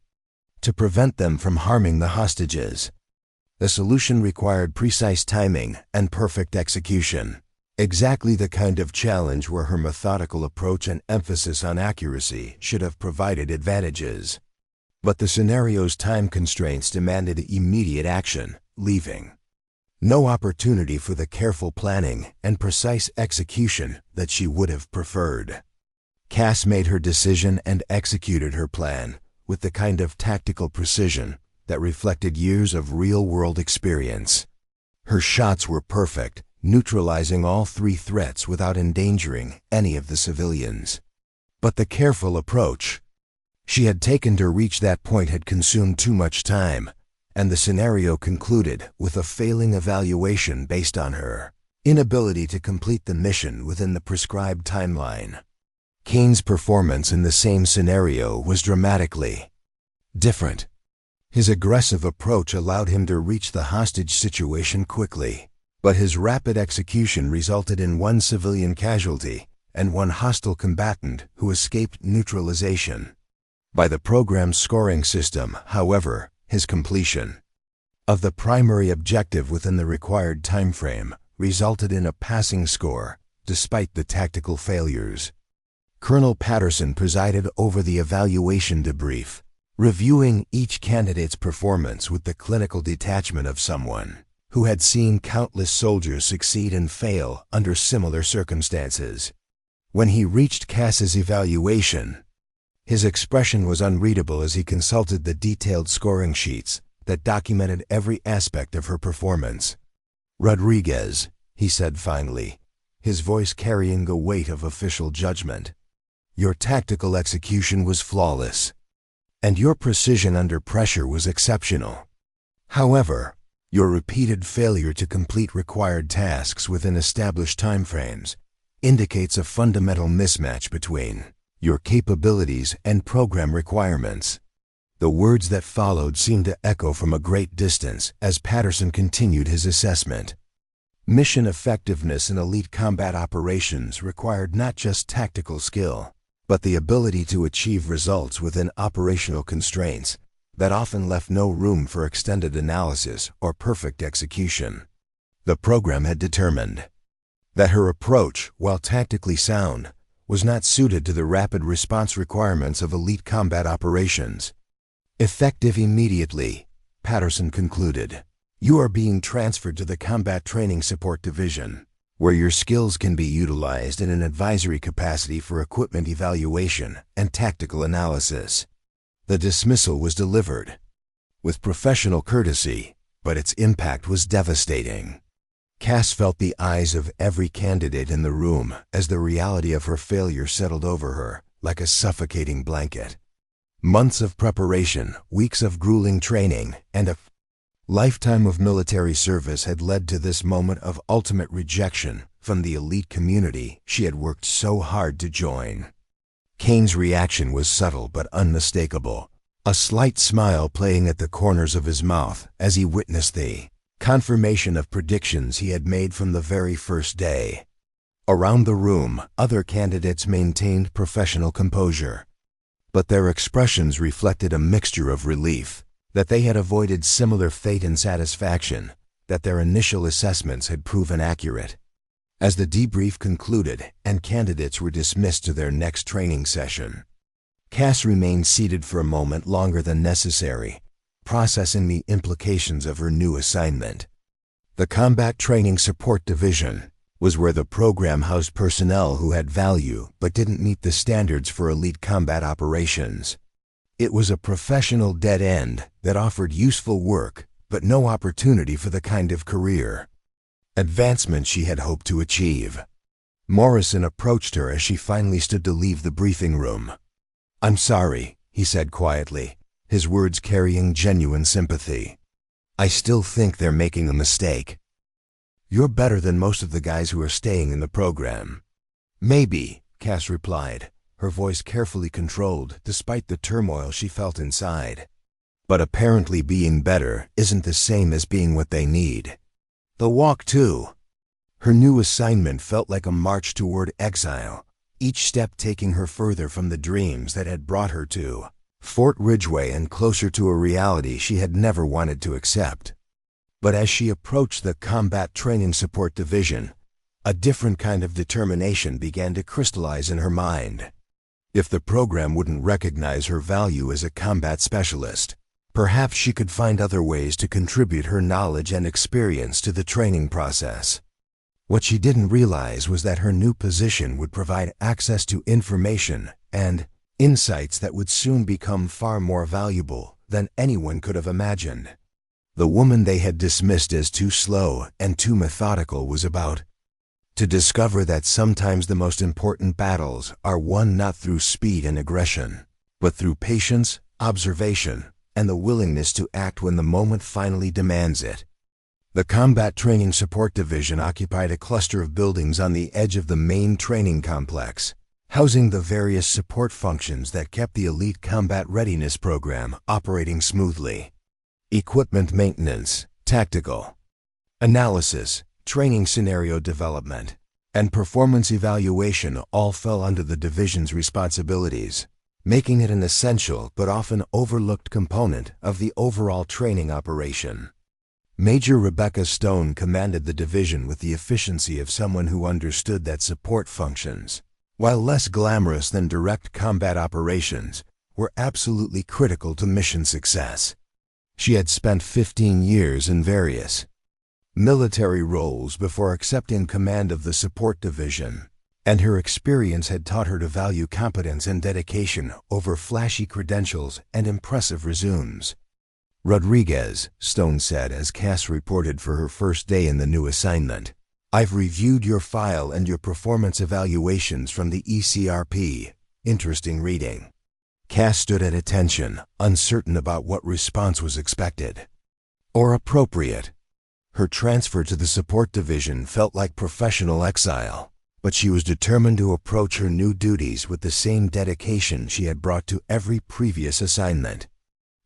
to prevent them from harming the hostages. The solution required precise timing and perfect execution, exactly the kind of challenge where her methodical approach and emphasis on accuracy should have provided advantages. But the scenario's time constraints demanded immediate action, leaving no opportunity for the careful planning and precise execution that she would have preferred. Cass made her decision and executed her plan with the kind of tactical precision that reflected years of real-world experience. Her shots were perfect, neutralizing all three threats without endangering any of the civilians. But the careful approach she had taken to reach that point had consumed too much time, and the scenario concluded with a failing evaluation based on her inability to complete the mission within the prescribed timeline. Kane's performance in the same scenario was dramatically different. His aggressive approach allowed him to reach the hostage situation quickly, but his rapid execution resulted in one civilian casualty and one hostile combatant who escaped neutralization. By the program's scoring system, however, his completion of the primary objective within the required time frame resulted in a passing score, despite the tactical failures. Colonel Patterson presided over the evaluation debrief, reviewing each candidate's performance with the clinical detachment of someone who had seen countless soldiers succeed and fail under similar circumstances. When he reached Cass's evaluation, his expression was unreadable as he consulted the detailed scoring sheets that documented every aspect of her performance. "Rodriguez," he said finally, his voice carrying the weight of official judgment, "your tactical execution was flawless, and your precision under pressure was exceptional. However, your repeated failure to complete required tasks within established timeframes indicates a fundamental mismatch between your capabilities and program requirements." The words that followed seemed to echo from a great distance as Patterson continued his assessment. Mission effectiveness in elite combat operations required not just tactical skill, but the ability to achieve results within operational constraints that often left no room for extended analysis or perfect execution. The program had determined that her approach, while tactically sound, was not suited to the rapid response requirements of elite combat operations. "Effective immediately," Patterson concluded. "You are being transferred to the Combat Training Support Division, where your skills can be utilized in an advisory capacity for equipment evaluation and tactical analysis." The dismissal was delivered with professional courtesy, but its impact was devastating. Cass felt the eyes of every candidate in the room as the reality of her failure settled over her like a suffocating blanket. Months of preparation, weeks of grueling training, and a lifetime of military service had led to this moment of ultimate rejection from the elite community she had worked so hard to join. Kane's reaction was subtle but unmistakable, a slight smile playing at the corners of his mouth as he witnessed the confirmation of predictions he had made from the very first day. Around the room, other candidates maintained professional composure, but their expressions reflected a mixture of relief that they had avoided similar fate and satisfaction that their initial assessments had proven accurate. As the debrief concluded and candidates were dismissed to their next training session, Cass remained seated for a moment longer than necessary, processing the implications of her new assignment. The Combat Training Support Division was where the program housed personnel who had value but didn't meet the standards for elite combat operations. It was a professional dead end that offered useful work but no opportunity for the kind of career advancement she had hoped to achieve. Morrison approached her as she finally stood to leave the briefing room. "I'm sorry," he said quietly, his words carrying genuine sympathy. "I still think they're making a mistake. You're better than most of the guys who are staying in the program." "Maybe," Cass replied, her voice carefully controlled despite the turmoil she felt inside. "But apparently being better isn't the same as being what they need. The walk, too." Her new assignment felt like a march toward exile, each step taking her further from the dreams that had brought her to Fort Ridgeway and closer to a reality she had never wanted to accept. But as she approached the Combat Training Support Division, a different kind of determination began to crystallize in her mind. If the program wouldn't recognize her value as a combat specialist, perhaps she could find other ways to contribute her knowledge and experience to the training process. What she didn't realize was that her new position would provide access to information and insights that would soon become far more valuable than anyone could have imagined. The woman they had dismissed as too slow and too methodical was about to discover that sometimes the most important battles are won not through speed and aggression, but through patience, observation, and the willingness to act when the moment finally demands it. The Combat Training Support Division occupied a cluster of buildings on the edge of the main training complex, housing the various support functions that kept the Elite Combat Readiness Program operating smoothly. Equipment maintenance, tactical analysis, training scenario development, and performance evaluation all fell under the division's responsibilities, making it an essential but often overlooked component of the overall training operation. Major Rebecca Stone commanded the division with the efficiency of someone who understood that support functions, while less glamorous than direct combat operations, were absolutely critical to mission success. She had spent 15 years in various military roles before accepting command of the support division, and her experience had taught her to value competence and dedication over flashy credentials and impressive resumes. Rodriguez, Stone said as Cass reported for her first day in the new assignment, "I've reviewed your file and your performance evaluations from the ECRP. Interesting reading." Cass stood at attention, uncertain about what response was expected or appropriate. Her transfer to the support division felt like professional exile, but she was determined to approach her new duties with the same dedication she had brought to every previous assignment.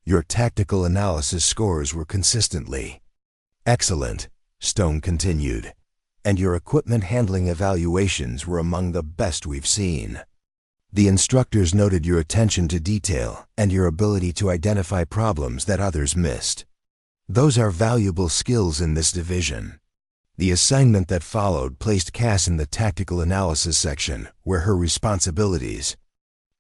"Your tactical analysis scores were consistently excellent," Stone continued, "and your equipment handling evaluations were among the best we've seen. The instructors noted your attention to detail and your ability to identify problems that others missed. Those are valuable skills in this division." The assignment that followed placed Cass in the tactical analysis section, where her responsibilities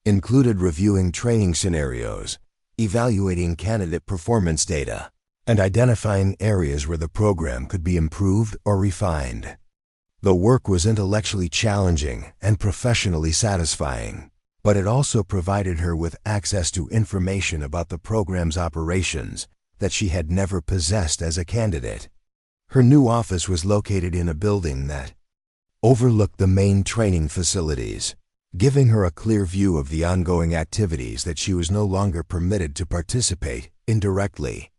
included reviewing training scenarios, evaluating candidate performance data, and identifying areas where the program could be improved or refined. The work was intellectually challenging and professionally satisfying, but it also provided her with access to information about the program's operations that she had never possessed as a candidate. Her new office was located in a building that overlooked the main training facilities, giving her a clear view of the ongoing activities that she was no longer permitted to participate in directly.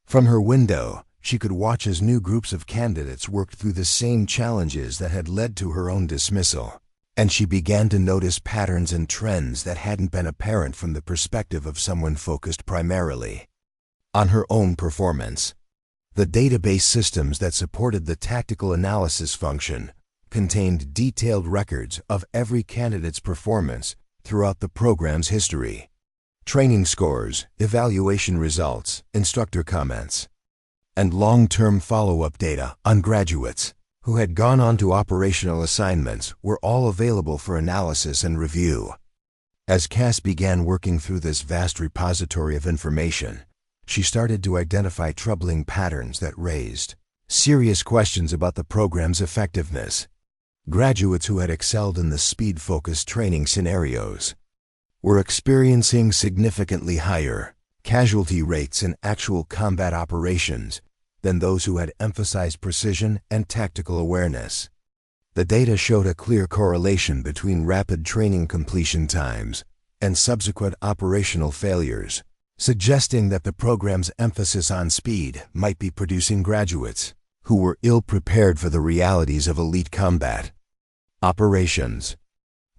From her window, she could watch as new groups of candidates worked through the same challenges that had led to her own dismissal, and she began to notice patterns and trends that hadn't been apparent from the perspective of someone focused primarily on her own performance. The database systems that supported the tactical analysis function contained detailed records of every candidate's performance throughout the program's history. Training scores, evaluation results, instructor comments, and long-term follow-up data on graduates who had gone on to operational assignments were all available for analysis and review. As Cass began working through this vast repository of information, she started to identify troubling patterns that raised serious questions about the program's effectiveness. Graduates who had excelled in the speed-focused training scenarios were experiencing significantly higher casualty rates in actual combat operations than those who had emphasized precision and tactical awareness. The data showed a clear correlation between rapid training completion times and subsequent operational failures, suggesting that the program's emphasis on speed might be producing graduates who were ill-prepared for the realities of elite combat operations.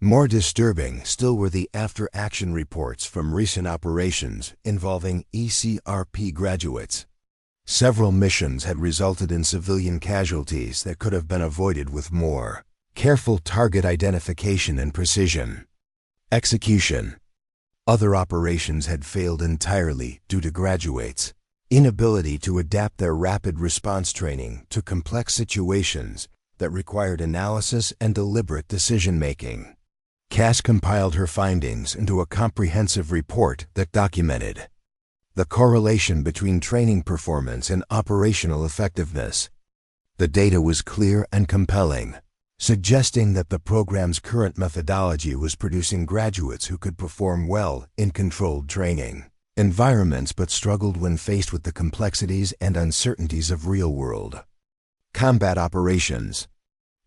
More disturbing still were the after-action reports from recent operations involving ECRP graduates. Several missions had resulted in civilian casualties that could have been avoided with more careful target identification and precision execution. Other operations had failed entirely due to graduates' inability to adapt their rapid response training to complex situations that required analysis and deliberate decision-making. Cass compiled her findings into a comprehensive report that documented the correlation between training performance and operational effectiveness. The data was clear and compelling, suggesting that the program's current methodology was producing graduates who could perform well in controlled training environments but struggled when faced with the complexities and uncertainties of real-world combat operations.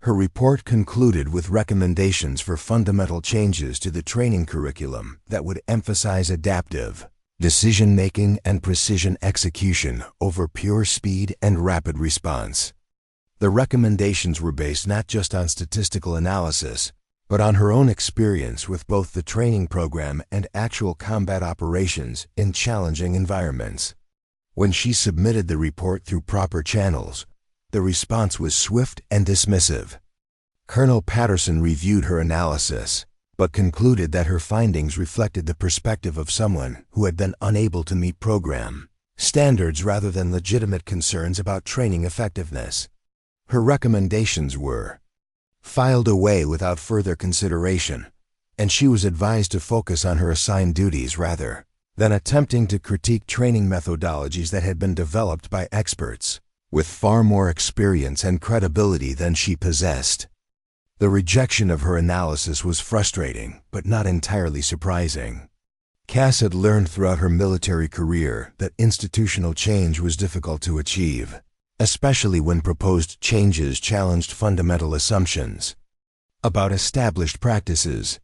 Her report concluded with recommendations for fundamental changes to the training curriculum that would emphasize adaptive decision-making and precision execution over pure speed and rapid response. The recommendations were based not just on statistical analysis, but on her own experience with both the training program and actual combat operations in challenging environments. When she submitted the report through proper channels, the response was swift and dismissive. Colonel Patterson reviewed her analysis, but concluded that her findings reflected the perspective of someone who had been unable to meet program standards rather than legitimate concerns about training effectiveness. Her recommendations were filed away without further consideration, and she was advised to focus on her assigned duties rather than attempting to critique training methodologies that had been developed by experts with far more experience and credibility than she possessed. The rejection of her analysis was frustrating, but not entirely surprising. Cass had learned throughout her military career that institutional change was difficult to achieve, especially when proposed changes challenged fundamental assumptions about established practices.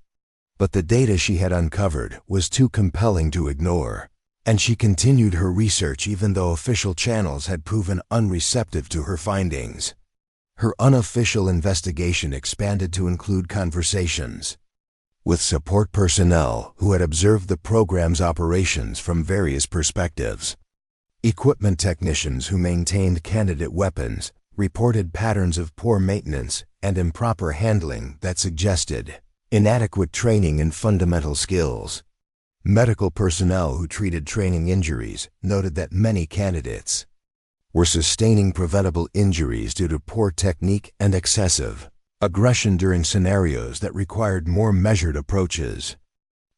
But the data she had uncovered was too compelling to ignore, and she continued her research even though official channels had proven unreceptive to her findings. Her unofficial investigation expanded to include conversations with support personnel who had observed the program's operations from various perspectives. Equipment technicians who maintained candidate weapons reported patterns of poor maintenance and improper handling that suggested inadequate training in fundamental skills. Medical personnel who treated training injuries noted that many candidates were sustaining preventable injuries due to poor technique and excessive aggression during scenarios that required more measured approaches.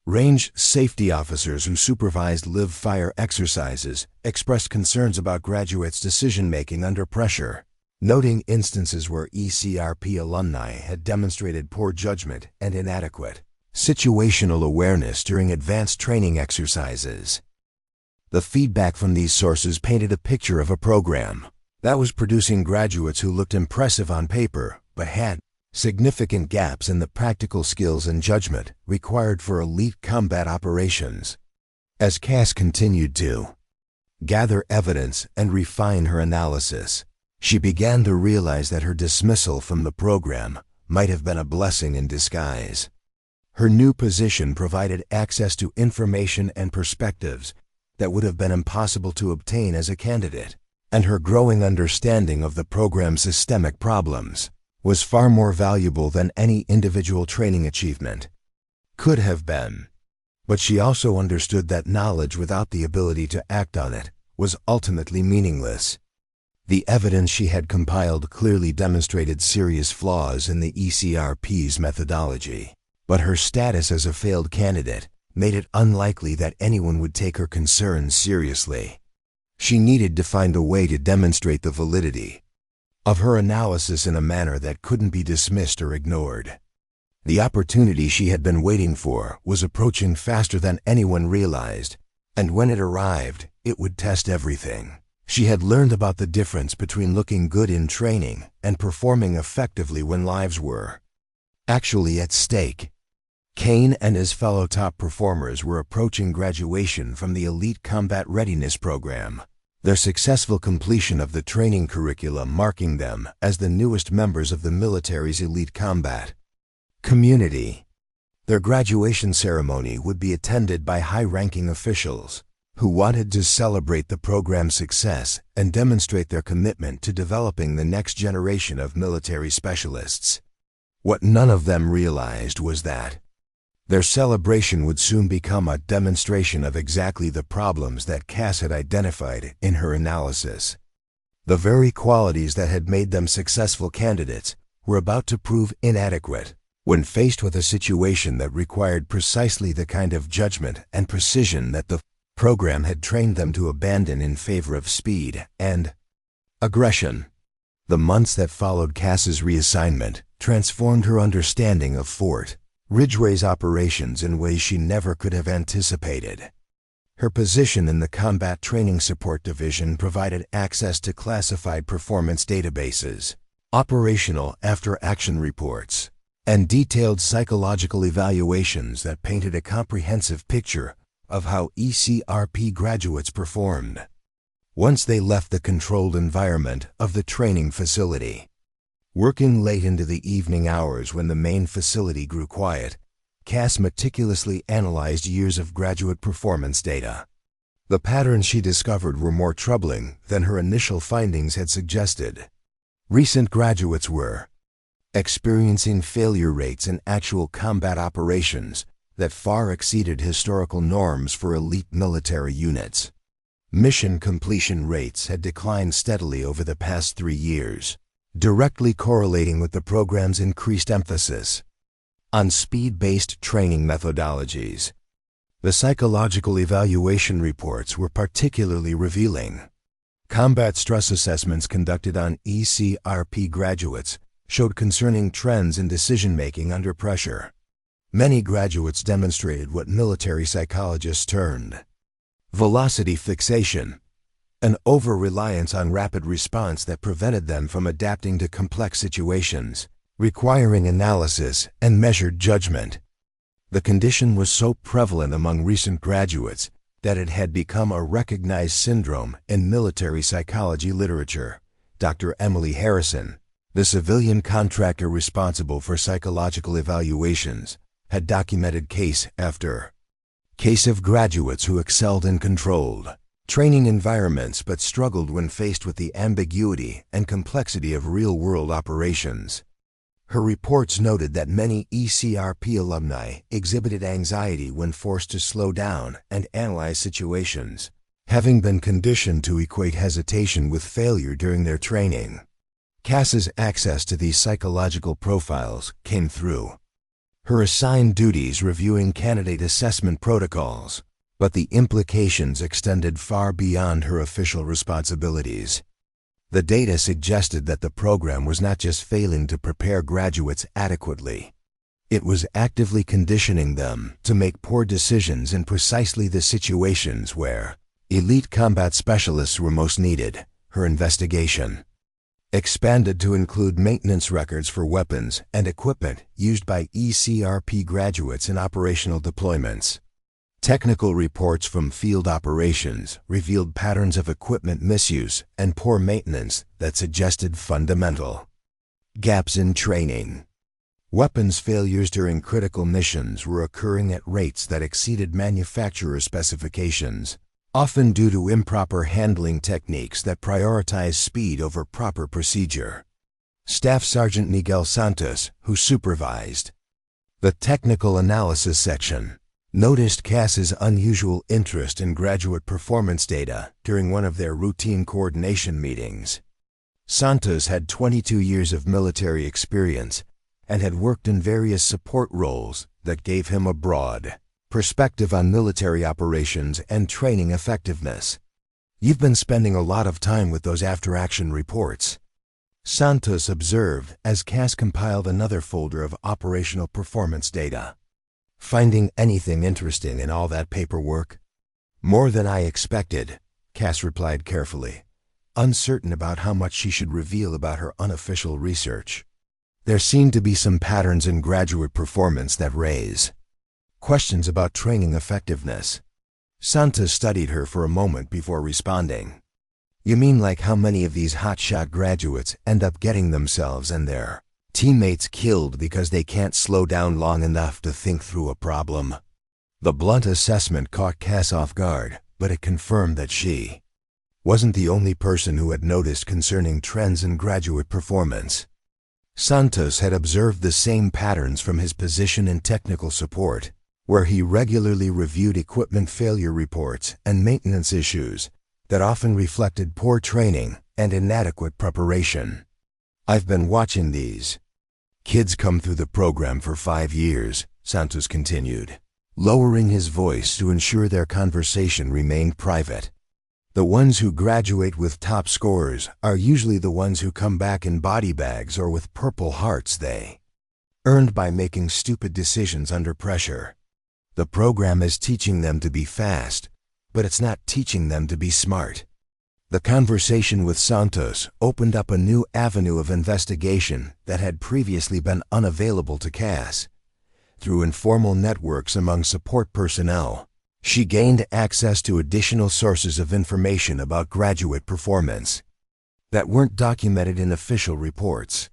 Range safety officers who supervised live-fire exercises expressed concerns about graduates' decision-making under pressure, noting instances where ECRP alumni had demonstrated poor judgment and inadequate situational awareness during advanced training exercises. The feedback from these sources painted a picture of a program that was producing graduates who looked impressive on paper but had significant gaps in the practical skills and judgment required for elite combat operations. As Cass continued to gather evidence and refine her analysis, she began to realize that her dismissal from the program might have been a blessing in disguise. Her new position provided access to information and perspectives that would have been impossible to obtain as a candidate, and her growing understanding of the program's systemic problems was far more valuable than any individual training achievement could have been. But she also understood that knowledge without the ability to act on it was ultimately meaningless. The evidence she had compiled clearly demonstrated serious flaws in the ECRP's methodology, but her status as a failed candidate made it unlikely that anyone would take her concerns seriously. She needed to find a way to demonstrate the validity of her analysis in a manner that couldn't be dismissed or ignored. The opportunity she had been waiting for was approaching faster than anyone realized, and when it arrived, it would test everything she had learned about the difference between looking good in training and performing effectively when lives were actually at stake. Kane and his fellow top performers were approaching graduation from the Elite Combat Readiness Program, their successful completion of the training curriculum marking them as the newest members of the military's elite combat community. Their graduation ceremony would be attended by high-ranking officials who wanted to celebrate the program's success and demonstrate their commitment to developing the next generation of military specialists. What none of them realized was that their celebration would soon become a demonstration of exactly the problems that Cass had identified in her analysis. The very qualities that had made them successful candidates were about to prove inadequate When faced with a situation that required precisely the kind of judgment and precision that the program had trained them to abandon in favor of speed and aggression, the months that followed Cass's reassignment transformed her understanding of Fort Ridgeway's operations in ways she never could have anticipated. Her position in the Combat Training Support Division provided access to classified performance databases, operational after-action reports, and detailed psychological evaluations that painted a comprehensive picture of how ECRP graduates performed. Once they left the controlled environment of the training facility, working late into the evening hours when the main facility grew quiet, Cass meticulously analyzed years of graduate performance data. The patterns she discovered were more troubling than her initial findings had suggested. Recent graduates were experiencing failure rates in actual combat operations that far exceeded historical norms for elite military units. Mission completion rates had declined steadily over the past 3 years, directly correlating with the program's increased emphasis on speed-based training methodologies. The psychological evaluation reports were particularly revealing. Combat stress assessments conducted on ECRP graduates showed concerning trends in decision-making under pressure. Many graduates demonstrated what military psychologists termed velocity fixation, an over-reliance on rapid response that prevented them from adapting to complex situations, requiring analysis and measured judgment. The condition was so prevalent among recent graduates that it had become a recognized syndrome in military psychology literature. Dr. Emily Harrison, the civilian contractor responsible for psychological evaluations, had documented case after case of graduates who excelled in controlled training environments but struggled when faced with the ambiguity and complexity of real-world operations. Her reports noted that many ECRP alumni exhibited anxiety when forced to slow down and analyze situations, having been conditioned to equate hesitation with failure during their training. Cass's access to these psychological profiles came through her assigned duties reviewing candidate assessment protocols, but the implications extended far beyond her official responsibilities. The data suggested that the program was not just failing to prepare graduates adequately. It was actively conditioning them to make poor decisions in precisely the situations where elite combat specialists were most needed. Her investigation expanded to include maintenance records for weapons and equipment used by ECRP graduates in operational deployments. Technical reports from field operations revealed patterns of equipment misuse and poor maintenance that suggested fundamental gaps in training. Weapons failures during critical missions were occurring at rates that exceeded manufacturer specifications, often due to improper handling techniques that prioritize speed over proper procedure. Staff Sergeant Miguel Santos, who supervised the technical analysis section, noticed Cass's unusual interest in graduate performance data during one of their routine coordination meetings. Santos had 22 years of military experience and had worked in various support roles that gave him a broad perspective on military operations and training effectiveness. "You've been spending a lot of time with those after-action reports," Santos observed as Cass compiled another folder of operational performance data. "Finding anything interesting in all that paperwork?" "More than I expected," Cass replied carefully, uncertain about how much she should reveal about her unofficial research. There seemed to be some patterns in graduate performance that raise questions about training effectiveness. Santos studied her for a moment before responding. "You mean like how many of these hotshot graduates end up getting themselves and their teammates killed because they can't slow down long enough to think through a problem?" The blunt assessment caught Cass off guard, but it confirmed that she wasn't the only person who had noticed concerning trends in graduate performance. Santos had observed the same patterns from his position in technical support, where he regularly reviewed equipment failure reports and maintenance issues that often reflected poor training and inadequate preparation. "I've been watching these," Kids come through the program for 5 years, Santos continued, lowering his voice to ensure their conversation remained private. The ones who graduate with top scores are usually the ones who come back in body bags or with purple hearts they earned by making stupid decisions under pressure. The program is teaching them to be fast, but it's not teaching them to be smart. The conversation with Santos opened up a new avenue of investigation that had previously been unavailable to Cass. Through informal networks among support personnel, she gained access to additional sources of information about graduate performance that weren't documented in official reports.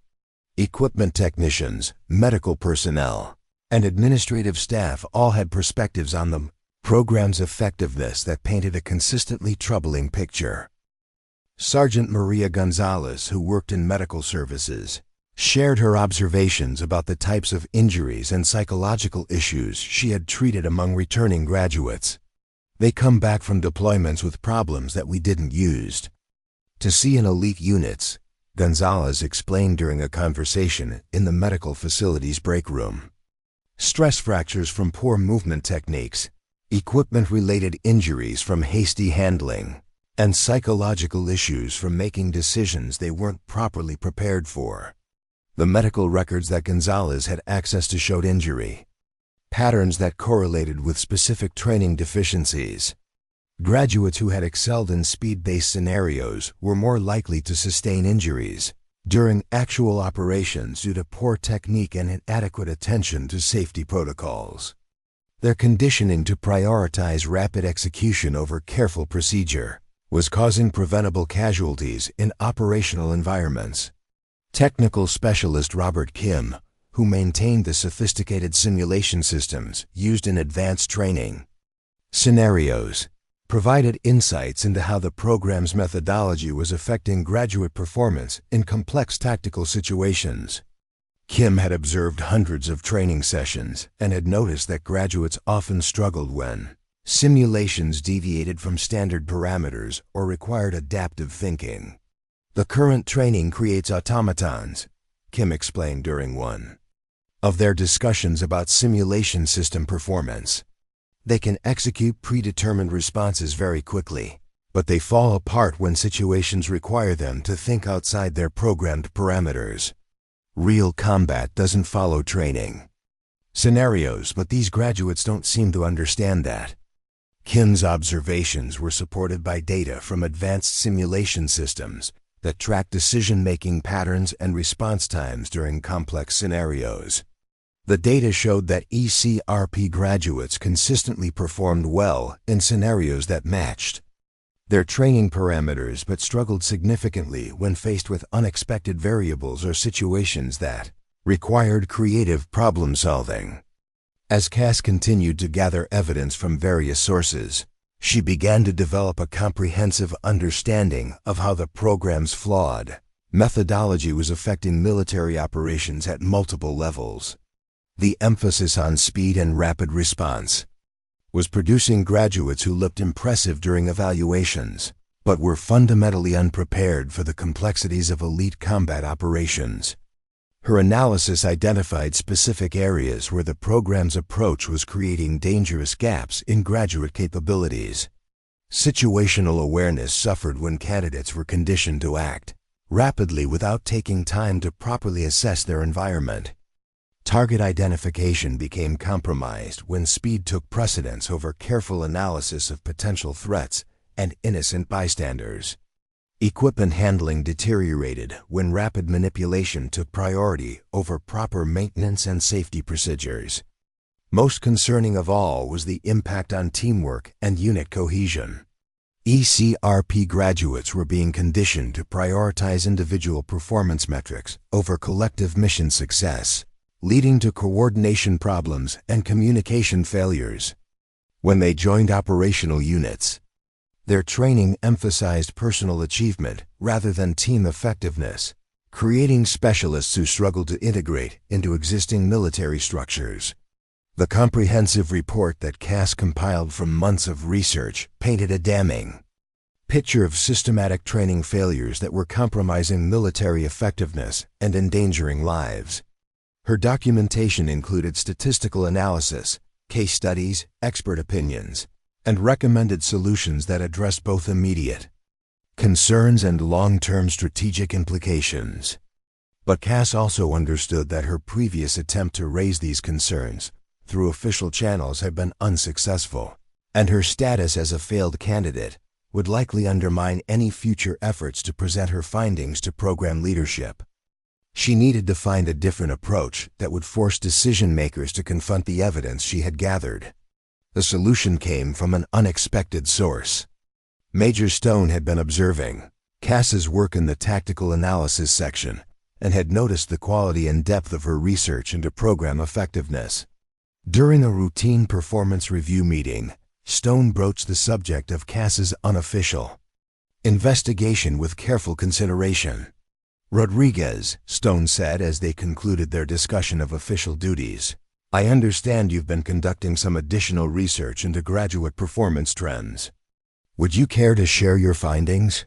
Equipment technicians, medical personnel, and administrative staff all had perspectives on the program's effectiveness that painted a consistently troubling picture. Sergeant Maria Gonzalez, who worked in medical services, shared her observations about the types of injuries and psychological issues she had treated among returning graduates. They come back from deployments with problems that we didn't use to see in elite units, Gonzalez explained during a conversation in the medical facility's break room. Stress fractures from poor movement techniques, equipment-related injuries from hasty handling, and psychological issues from making decisions they weren't properly prepared for. The medical records that Gonzalez had access to showed injury patterns that correlated with specific training deficiencies. Graduates who had excelled in speed-based scenarios were more likely to sustain injuries during actual operations due to poor technique and inadequate attention to safety protocols. Their conditioning to prioritize rapid execution over careful procedure was causing preventable casualties in operational environments. Technical specialist Robert Kim, who maintained the sophisticated simulation systems used in advanced training scenarios, provided insights into how the program's methodology was affecting graduate performance in complex tactical situations. Kim had observed hundreds of training sessions and had noticed that graduates often struggled when simulations deviated from standard parameters or required adaptive thinking. The current training creates automatons, Kim explained during one of their discussions about simulation system performance. They can execute predetermined responses very quickly, but they fall apart when situations require them to think outside their programmed parameters. Real combat doesn't follow training scenarios, but these graduates don't seem to understand that. Kim's observations were supported by data from advanced simulation systems that track decision-making patterns and response times during complex scenarios. The data showed that ECRP graduates consistently performed well in scenarios that matched their training parameters but struggled significantly when faced with unexpected variables or situations that required creative problem-solving. As Cass continued to gather evidence from various sources, she began to develop a comprehensive understanding of how the program's flawed methodology was affecting military operations at multiple levels. The emphasis on speed and rapid response was producing graduates who looked impressive during evaluations, but were fundamentally unprepared for the complexities of elite combat operations. Her analysis identified specific areas where the program's approach was creating dangerous gaps in graduate capabilities. Situational awareness suffered when candidates were conditioned to act rapidly without taking time to properly assess their environment. Target identification became compromised when speed took precedence over careful analysis of potential threats and innocent bystanders. Equipment handling deteriorated when rapid manipulation took priority over proper maintenance and safety procedures. Most concerning of all was the impact on teamwork and unit cohesion. ECRP graduates were being conditioned to prioritize individual performance metrics over collective mission success, leading to coordination problems and communication failures. When they joined operational units, their training emphasized personal achievement rather than team effectiveness, creating specialists who struggled to integrate into existing military structures. The comprehensive report that Cass compiled from months of research painted a damning picture of systematic training failures that were compromising military effectiveness and endangering lives. Her documentation included statistical analysis, case studies, expert opinions, and recommended solutions that addressed both immediate concerns and long-term strategic implications. But Cass also understood that her previous attempt to raise these concerns through official channels had been unsuccessful, and her status as a failed candidate would likely undermine any future efforts to present her findings to program leadership. She needed to find a different approach that would force decision-makers to confront the evidence she had gathered. The solution came from an unexpected source. Major Stone had been observing Cass's work in the tactical analysis section and had noticed the quality and depth of her research into program effectiveness. During a routine performance review meeting, Stone broached the subject of Cass's unofficial investigation with careful consideration. "Rodriguez," Stone said as they concluded their discussion of official duties, "I understand you've been conducting some additional research into graduate performance trends. Would you care to share your findings?"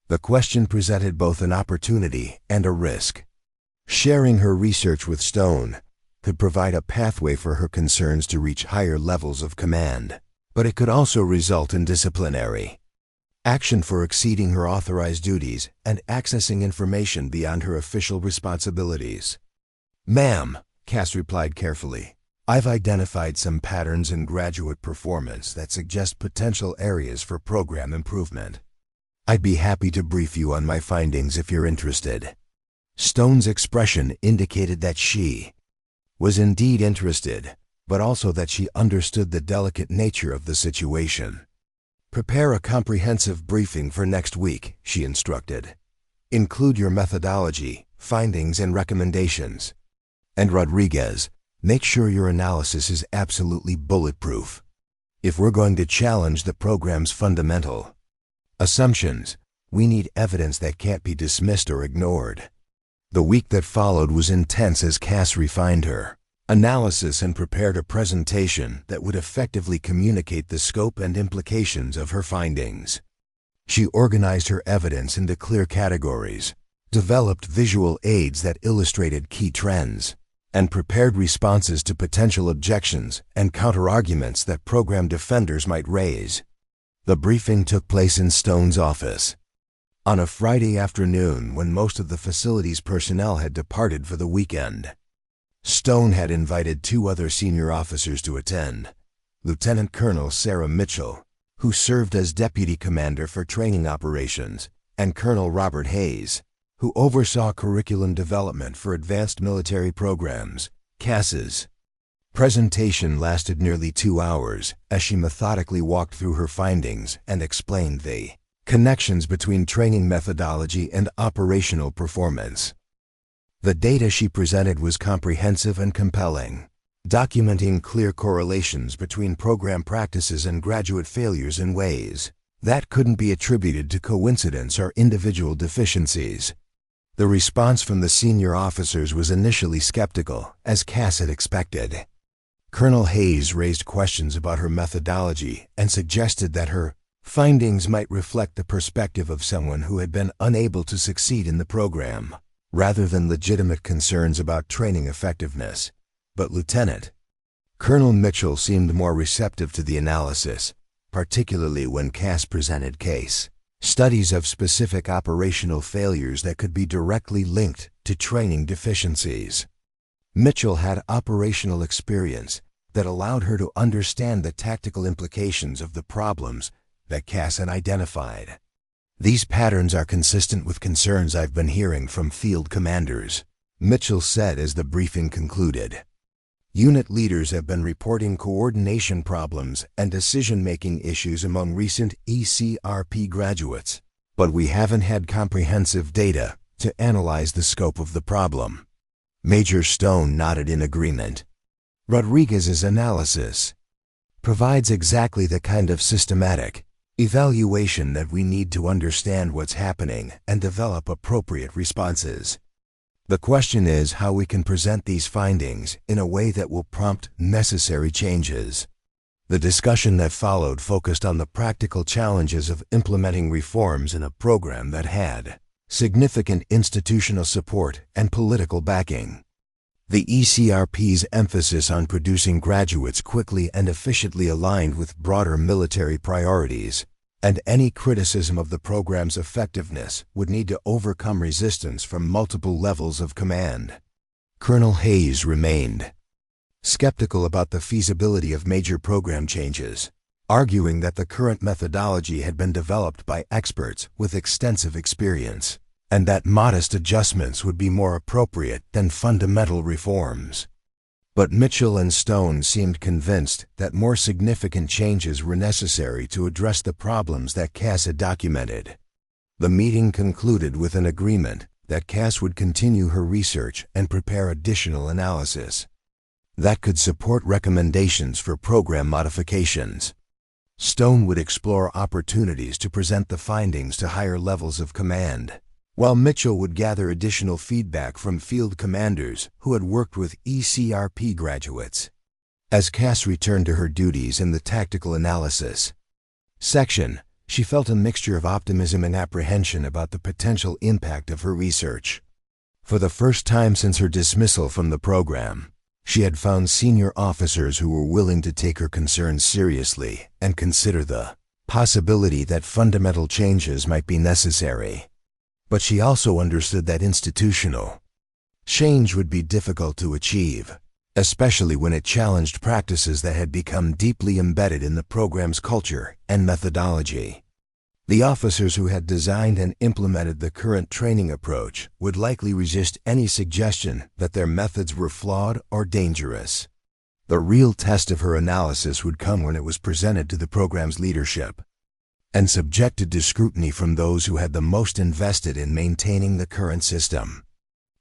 The question presented both an opportunity and a risk. Sharing her research with Stone could provide a pathway for her concerns to reach higher levels of command, but it could also result in disciplinary action for exceeding her authorized duties and accessing information beyond her official responsibilities. "Ma'am," Cass replied carefully, "I've identified some patterns in graduate performance that suggest potential areas for program improvement. I'd be happy to brief you on my findings if you're interested." Stone's expression indicated that she was indeed interested, but also that she understood the delicate nature of the situation. "Prepare a comprehensive briefing for next week," she instructed. "Include your methodology, findings, and recommendations. And Rodriguez, make sure your analysis is absolutely bulletproof. If we're going to challenge the program's fundamental assumptions, we need evidence that can't be dismissed or ignored." The week that followed was intense as Cass refined her analysis and prepared a presentation that would effectively communicate the scope and implications of her findings. She organized her evidence into clear categories, developed visual aids that illustrated key trends, and prepared responses to potential objections and counterarguments that program defenders might raise. The briefing took place in Stone's office on a Friday afternoon when most of the facility's personnel had departed for the weekend. Stone had invited two other senior officers to attend: Lieutenant Colonel Sarah Mitchell, who served as Deputy Commander for Training Operations, and Colonel Robert Hayes, who oversaw curriculum development for advanced military programs. Cass's presentation lasted nearly 2 hours as she methodically walked through her findings and explained the connections between training methodology and operational performance. The data she presented was comprehensive and compelling, documenting clear correlations between program practices and graduate failures in ways that couldn't be attributed to coincidence or individual deficiencies. The response from the senior officers was initially skeptical, as Cass had expected. Colonel Hayes raised questions about her methodology and suggested that her findings might reflect the perspective of someone who had been unable to succeed in the program, rather than legitimate concerns about training effectiveness. But Lieutenant Colonel Mitchell seemed more receptive to the analysis, particularly when Cass presented case studies of specific operational failures that could be directly linked to training deficiencies. Mitchell had operational experience that allowed her to understand the tactical implications of the problems that Cass had identified. "These patterns are consistent with concerns I've been hearing from field commanders," Mitchell said as the briefing concluded. "Unit leaders have been reporting coordination problems and decision-making issues among recent ECRP graduates, but we haven't had comprehensive data to analyze the scope of the problem." Major Stone nodded in agreement. Rodriguez's analysis provides exactly the kind of systematic evaluation that we need to understand what's happening and develop appropriate responses. The question is how we can present these findings in a way that will prompt necessary changes. The discussion that followed focused on the practical challenges of implementing reforms in a program that had significant institutional support and political backing. The ECRP's emphasis on producing graduates quickly and efficiently aligned with broader military priorities, and any criticism of the program's effectiveness would need to overcome resistance from multiple levels of command. Colonel Hayes remained skeptical about the feasibility of major program changes, arguing that the current methodology had been developed by experts with extensive experience, and that modest adjustments would be more appropriate than fundamental reforms. But Mitchell and Stone seemed convinced that more significant changes were necessary to address the problems that Cass had documented. The meeting concluded with an agreement that Cass would continue her research and prepare additional analysis that could support recommendations for program modifications. Stone would explore opportunities to present the findings to higher levels of command, while Mitchell would gather additional feedback from field commanders who had worked with ECRP graduates. As Cass returned to her duties in the tactical analysis section, she felt a mixture of optimism and apprehension about the potential impact of her research. For the first time since her dismissal from the program, she had found senior officers who were willing to take her concerns seriously and consider the possibility that fundamental changes might be necessary. But she also understood that institutional change would be difficult to achieve, especially when it challenged practices that had become deeply embedded in the program's culture and methodology. The officers who had designed and implemented the current training approach would likely resist any suggestion that their methods were flawed or dangerous. The real test of her analysis would come when it was presented to the program's leadership and subjected to scrutiny from those who had the most invested in maintaining the current system.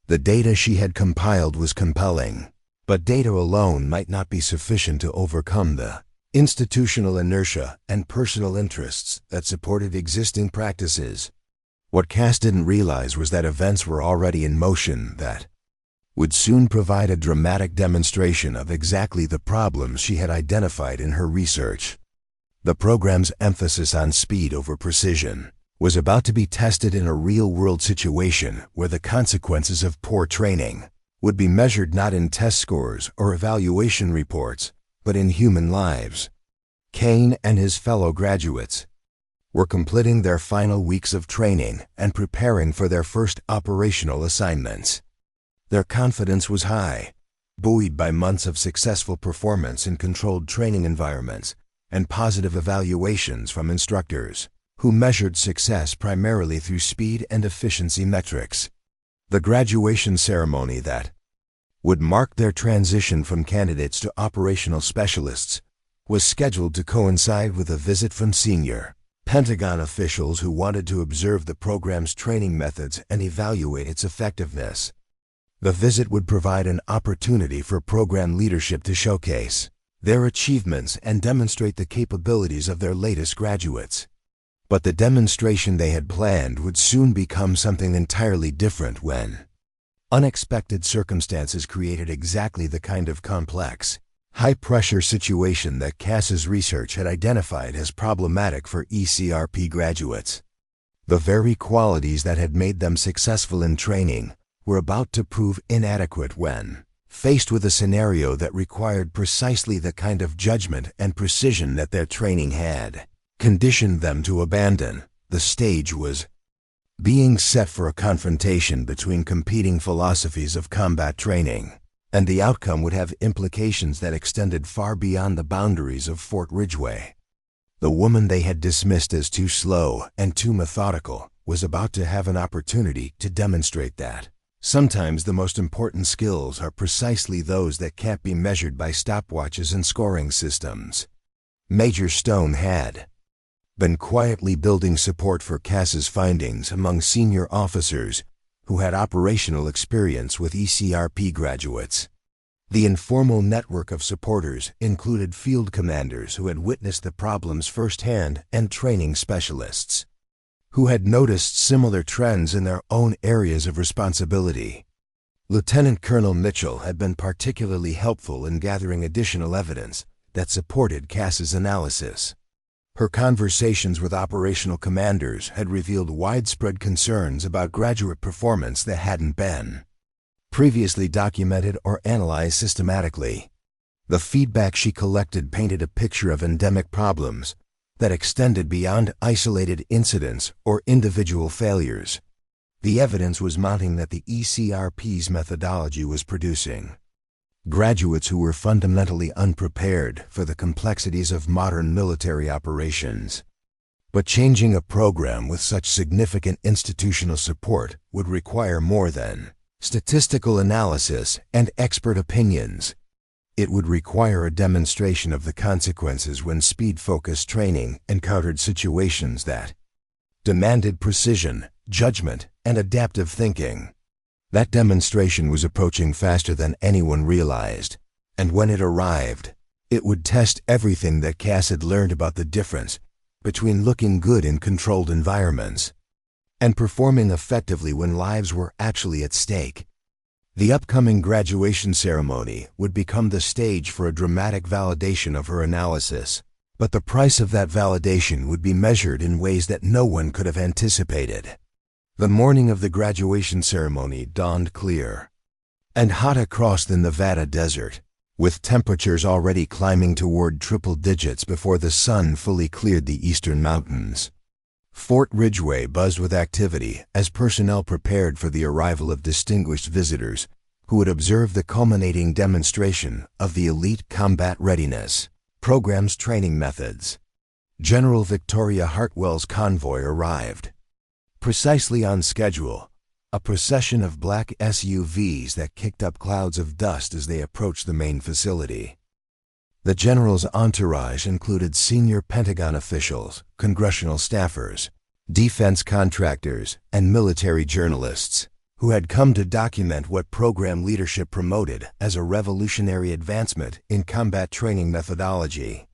The data she had compiled was compelling, but data alone might not be sufficient to overcome the institutional inertia and personal interests that supported existing practices. What Cass didn't realize was that events were already in motion that would soon provide a dramatic demonstration of exactly the problems she had identified in her research. The program's emphasis on speed over precision was about to be tested in a real-world situation where the consequences of poor training would be measured not in test scores or evaluation reports, but in human lives. Kane and his fellow graduates were completing their final weeks of training and preparing for their first operational assignments. Their confidence was high, buoyed by months of successful performance in controlled training environments and positive evaluations from instructors, who measured success primarily through speed and efficiency metrics. The graduation ceremony that would mark their transition from candidates to operational specialists was scheduled to coincide with a visit from senior Pentagon officials who wanted to observe the program's training methods and evaluate its effectiveness. The visit would provide an opportunity for program leadership to showcase their achievements and demonstrate the capabilities of their latest graduates. But the demonstration they had planned would soon become something entirely different when unexpected circumstances created exactly the kind of complex, high-pressure situation that Cass's research had identified as problematic for ECRP graduates. The very qualities that had made them successful in training were about to prove inadequate when faced with a scenario that required precisely the kind of judgment and precision that their training had conditioned them to abandon. The stage was being set for a confrontation between competing philosophies of combat training, and the outcome would have implications that extended far beyond the boundaries of Fort Ridgeway. The woman they had dismissed as too slow and too methodical was about to have an opportunity to demonstrate that sometimes the most important skills are precisely those that can't be measured by stopwatches and scoring systems. Major Stone had been quietly building support for Cass's findings among senior officers who had operational experience with ECRP graduates. The informal network of supporters included field commanders who had witnessed the problems firsthand and training specialists who had noticed similar trends in their own areas of responsibility. Lieutenant Colonel Mitchell had been particularly helpful in gathering additional evidence that supported Cass's analysis. Her conversations with operational commanders had revealed widespread concerns about graduate performance that hadn't been previously documented or analyzed systematically. The feedback she collected painted a picture of endemic problems that extended beyond isolated incidents or individual failures. The evidence was mounting that the ECRP's methodology was producing graduates who were fundamentally unprepared for the complexities of modern military operations. But changing a program with such significant institutional support would require more than statistical analysis and expert opinions. It would require a demonstration of the consequences when speed-focused training encountered situations that demanded precision, judgment, and adaptive thinking. That demonstration was approaching faster than anyone realized, and when it arrived, it would test everything that Cass had learned about the difference between looking good in controlled environments and performing effectively when lives were actually at stake. The upcoming graduation ceremony would become the stage for a dramatic validation of her analysis, but the price of that validation would be measured in ways that no one could have anticipated. The morning of the graduation ceremony dawned clear and hot across the Nevada desert, with temperatures already climbing toward triple digits before the sun fully cleared the eastern mountains. Fort Ridgeway buzzed with activity as personnel prepared for the arrival of distinguished visitors who would observe the culminating demonstration of the Elite Combat Readiness Program's training methods. General Victoria Hartwell's convoy arrived precisely on schedule, a procession of black SUVs that kicked up clouds of dust as they approached the main facility. The general's entourage included senior Pentagon officials, congressional staffers, defense contractors, and military journalists who had come to document what program leadership promoted as a revolutionary advancement in combat training methodology.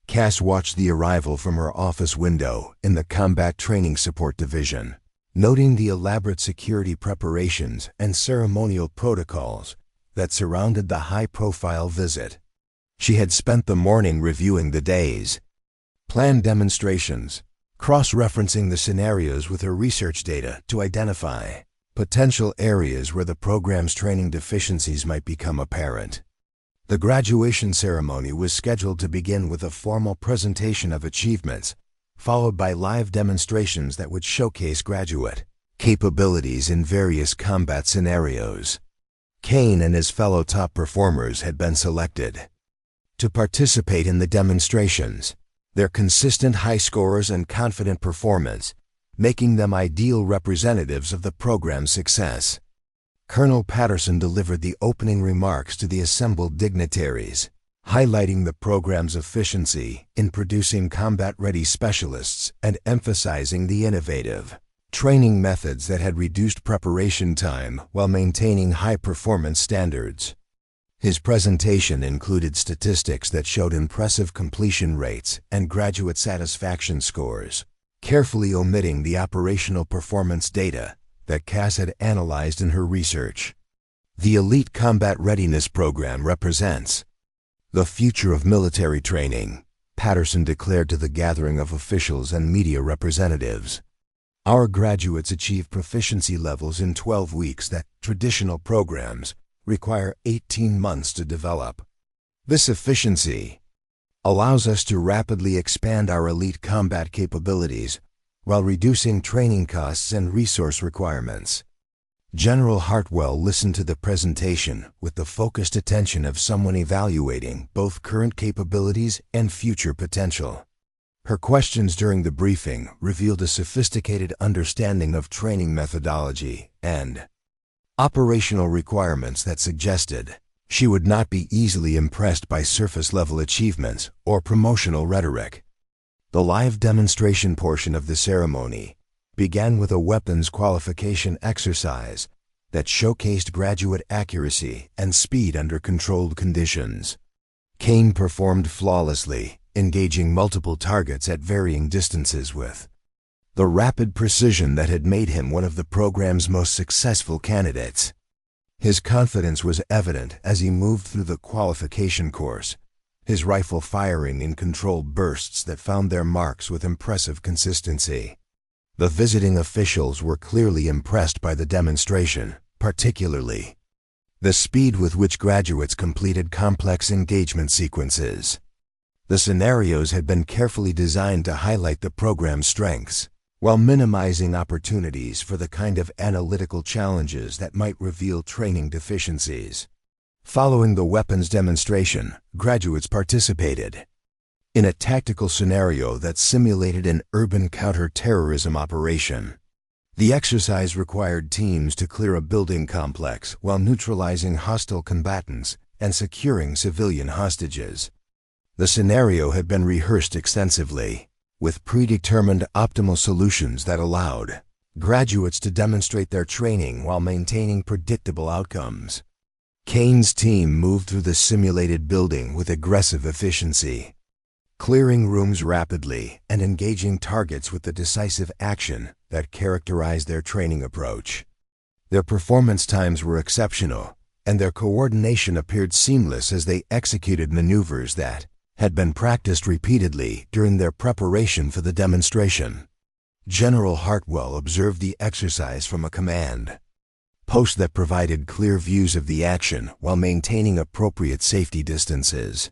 Cass watched the arrival from her office window in the Combat Training Support Division, noting the elaborate security preparations and ceremonial protocols that surrounded the high-profile visit. She had spent the morning reviewing the day's planned demonstrations, cross-referencing the scenarios with her research data to identify potential areas where the program's training deficiencies might become apparent. The graduation ceremony was scheduled to begin with a formal presentation of achievements, followed by live demonstrations that would showcase graduate capabilities in various combat scenarios. Kane and his fellow top performers had been selected to participate in the demonstrations, their consistent high scores and confident performance making them ideal representatives of the program's success. Colonel Patterson delivered the opening remarks to the assembled dignitaries, highlighting the program's efficiency in producing combat-ready specialists and emphasizing the innovative training methods that had reduced preparation time while maintaining high-performance standards. His presentation included statistics that showed impressive completion rates and graduate satisfaction scores, carefully omitting the operational performance data that Cass had analyzed in her research. The Elite Combat Readiness Program represents the future of military training, Patterson declared to the gathering of officials and media representatives. Our graduates achieve proficiency levels in 12 weeks that traditional programs require 18 months to develop. This efficiency allows us to rapidly expand our elite combat capabilities while reducing training costs and resource requirements. General Hartwell listened to the presentation with the focused attention of someone evaluating both current capabilities and future potential. Her questions during the briefing revealed a sophisticated understanding of training methodology and operational requirements that suggested she would not be easily impressed by surface-level achievements or promotional rhetoric. The live demonstration portion of the ceremony began with a weapons qualification exercise that showcased graduate accuracy and speed under controlled conditions. Kane performed flawlessly, engaging multiple targets at varying distances with the rapid precision that had made him one of the program's most successful candidates. His confidence was evident as he moved through the qualification course, his rifle firing in controlled bursts that found their marks with impressive consistency. The visiting officials were clearly impressed by the demonstration, particularly the speed with which graduates completed complex engagement sequences. The scenarios had been carefully designed to highlight the program's strengths, while minimizing opportunities for the kind of analytical challenges that might reveal training deficiencies. Following the weapons demonstration, graduates participated in a tactical scenario that simulated an urban counter-terrorism operation. The exercise required teams to clear a building complex while neutralizing hostile combatants and securing civilian hostages. The scenario had been rehearsed extensively, with predetermined optimal solutions that allowed graduates to demonstrate their training while maintaining predictable outcomes. Kane's team moved through the simulated building with aggressive efficiency, clearing rooms rapidly and engaging targets with the decisive action that characterized their training approach. Their performance times were exceptional, and their coordination appeared seamless as they executed maneuvers that had been practiced repeatedly during their preparation for the demonstration. General Hartwell observed the exercise from a command post that provided clear views of the action while maintaining appropriate safety distances.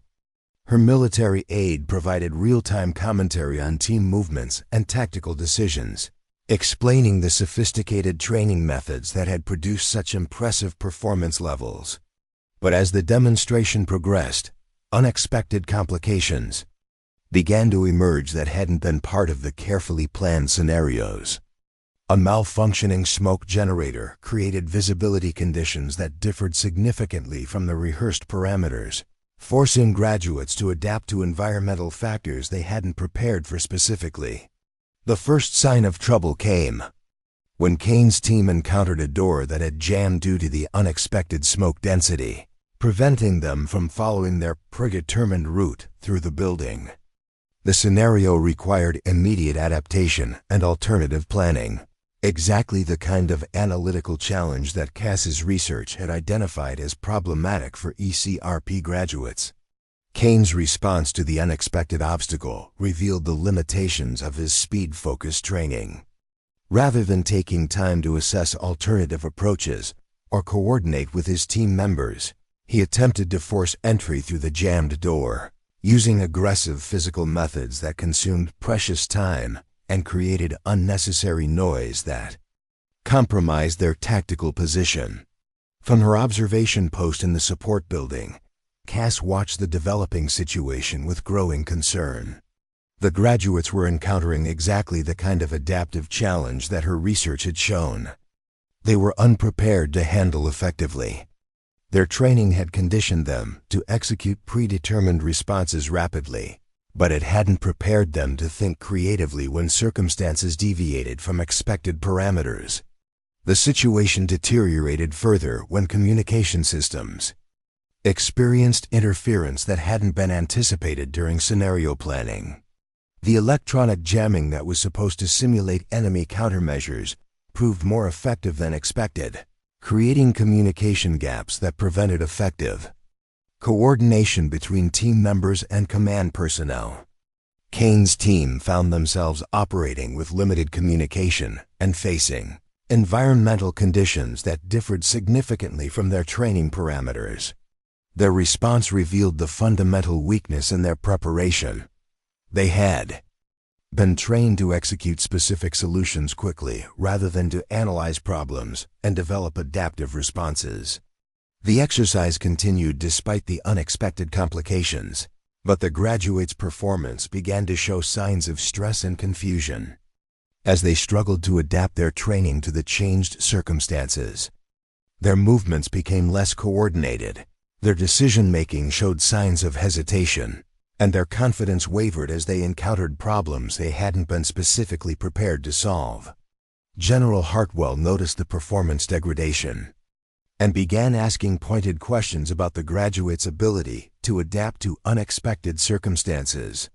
Her military aide provided real-time commentary on team movements and tactical decisions, explaining the sophisticated training methods that had produced such impressive performance levels. But as the demonstration progressed, unexpected complications began to emerge that hadn't been part of the carefully planned scenarios. A malfunctioning smoke generator created visibility conditions that differed significantly from the rehearsed parameters, forcing graduates to adapt to environmental factors they hadn't prepared for specifically. The first sign of trouble came when Kane's team encountered a door that had jammed due to the unexpected smoke density, preventing them from following their predetermined route through the building. The scenario required immediate adaptation and alternative planning, exactly the kind of analytical challenge that Cass's research had identified as problematic for ECRP graduates. Kane's response to the unexpected obstacle revealed the limitations of his speed-focused training. Rather than taking time to assess alternative approaches or coordinate with his team members, he attempted to force entry through the jammed door, using aggressive physical methods that consumed precious time and created unnecessary noise that compromised their tactical position. From her observation post in the support building, Cass watched the developing situation with growing concern. The graduates were encountering exactly the kind of adaptive challenge that her research had shown. They were unprepared to handle effectively. Their training had conditioned them to execute predetermined responses rapidly, but it hadn't prepared them to think creatively when circumstances deviated from expected parameters. The situation deteriorated further when communication systems experienced interference that hadn't been anticipated during scenario planning. The electronic jamming that was supposed to simulate enemy countermeasures proved more effective than expected, creating communication gaps that prevented effective coordination between team members and command personnel. Kane's team found themselves operating with limited communication and facing environmental conditions that differed significantly from their training parameters. Their response revealed the fundamental weakness in their preparation. They had been trained to execute specific solutions quickly rather than to analyze problems and develop adaptive responses. The exercise continued despite the unexpected complications, but the graduates' performance began to show signs of stress and confusion as they struggled to adapt their training to the changed circumstances. Their movements became less coordinated, their decision-making showed signs of hesitation, and their confidence wavered as they encountered problems they hadn't been specifically prepared to solve. General Hartwell noticed the performance degradation and began asking pointed questions about the graduates' ability to adapt to unexpected circumstances.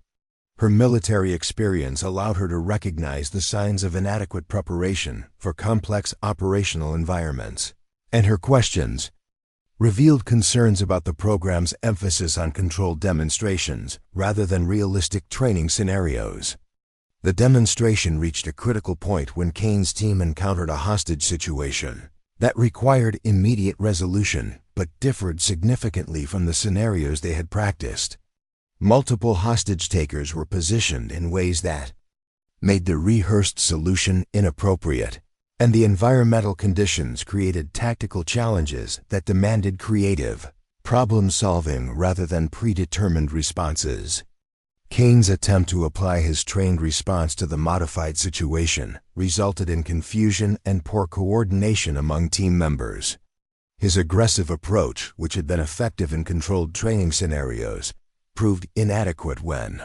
Her military experience allowed her to recognize the signs of inadequate preparation for complex operational environments, and her questions revealed concerns about the program's emphasis on controlled demonstrations rather than realistic training scenarios. The demonstration reached a critical point when Kane's team encountered a hostage situation that required immediate resolution but differed significantly from the scenarios they had practiced. Multiple hostage-takers were positioned in ways that made the rehearsed solution inappropriate, and the environmental conditions created tactical challenges that demanded creative problem-solving rather than predetermined responses. Kane's attempt to apply his trained response to the modified situation resulted in confusion and poor coordination among team members. His aggressive approach, which had been effective in controlled training scenarios, proved inadequate when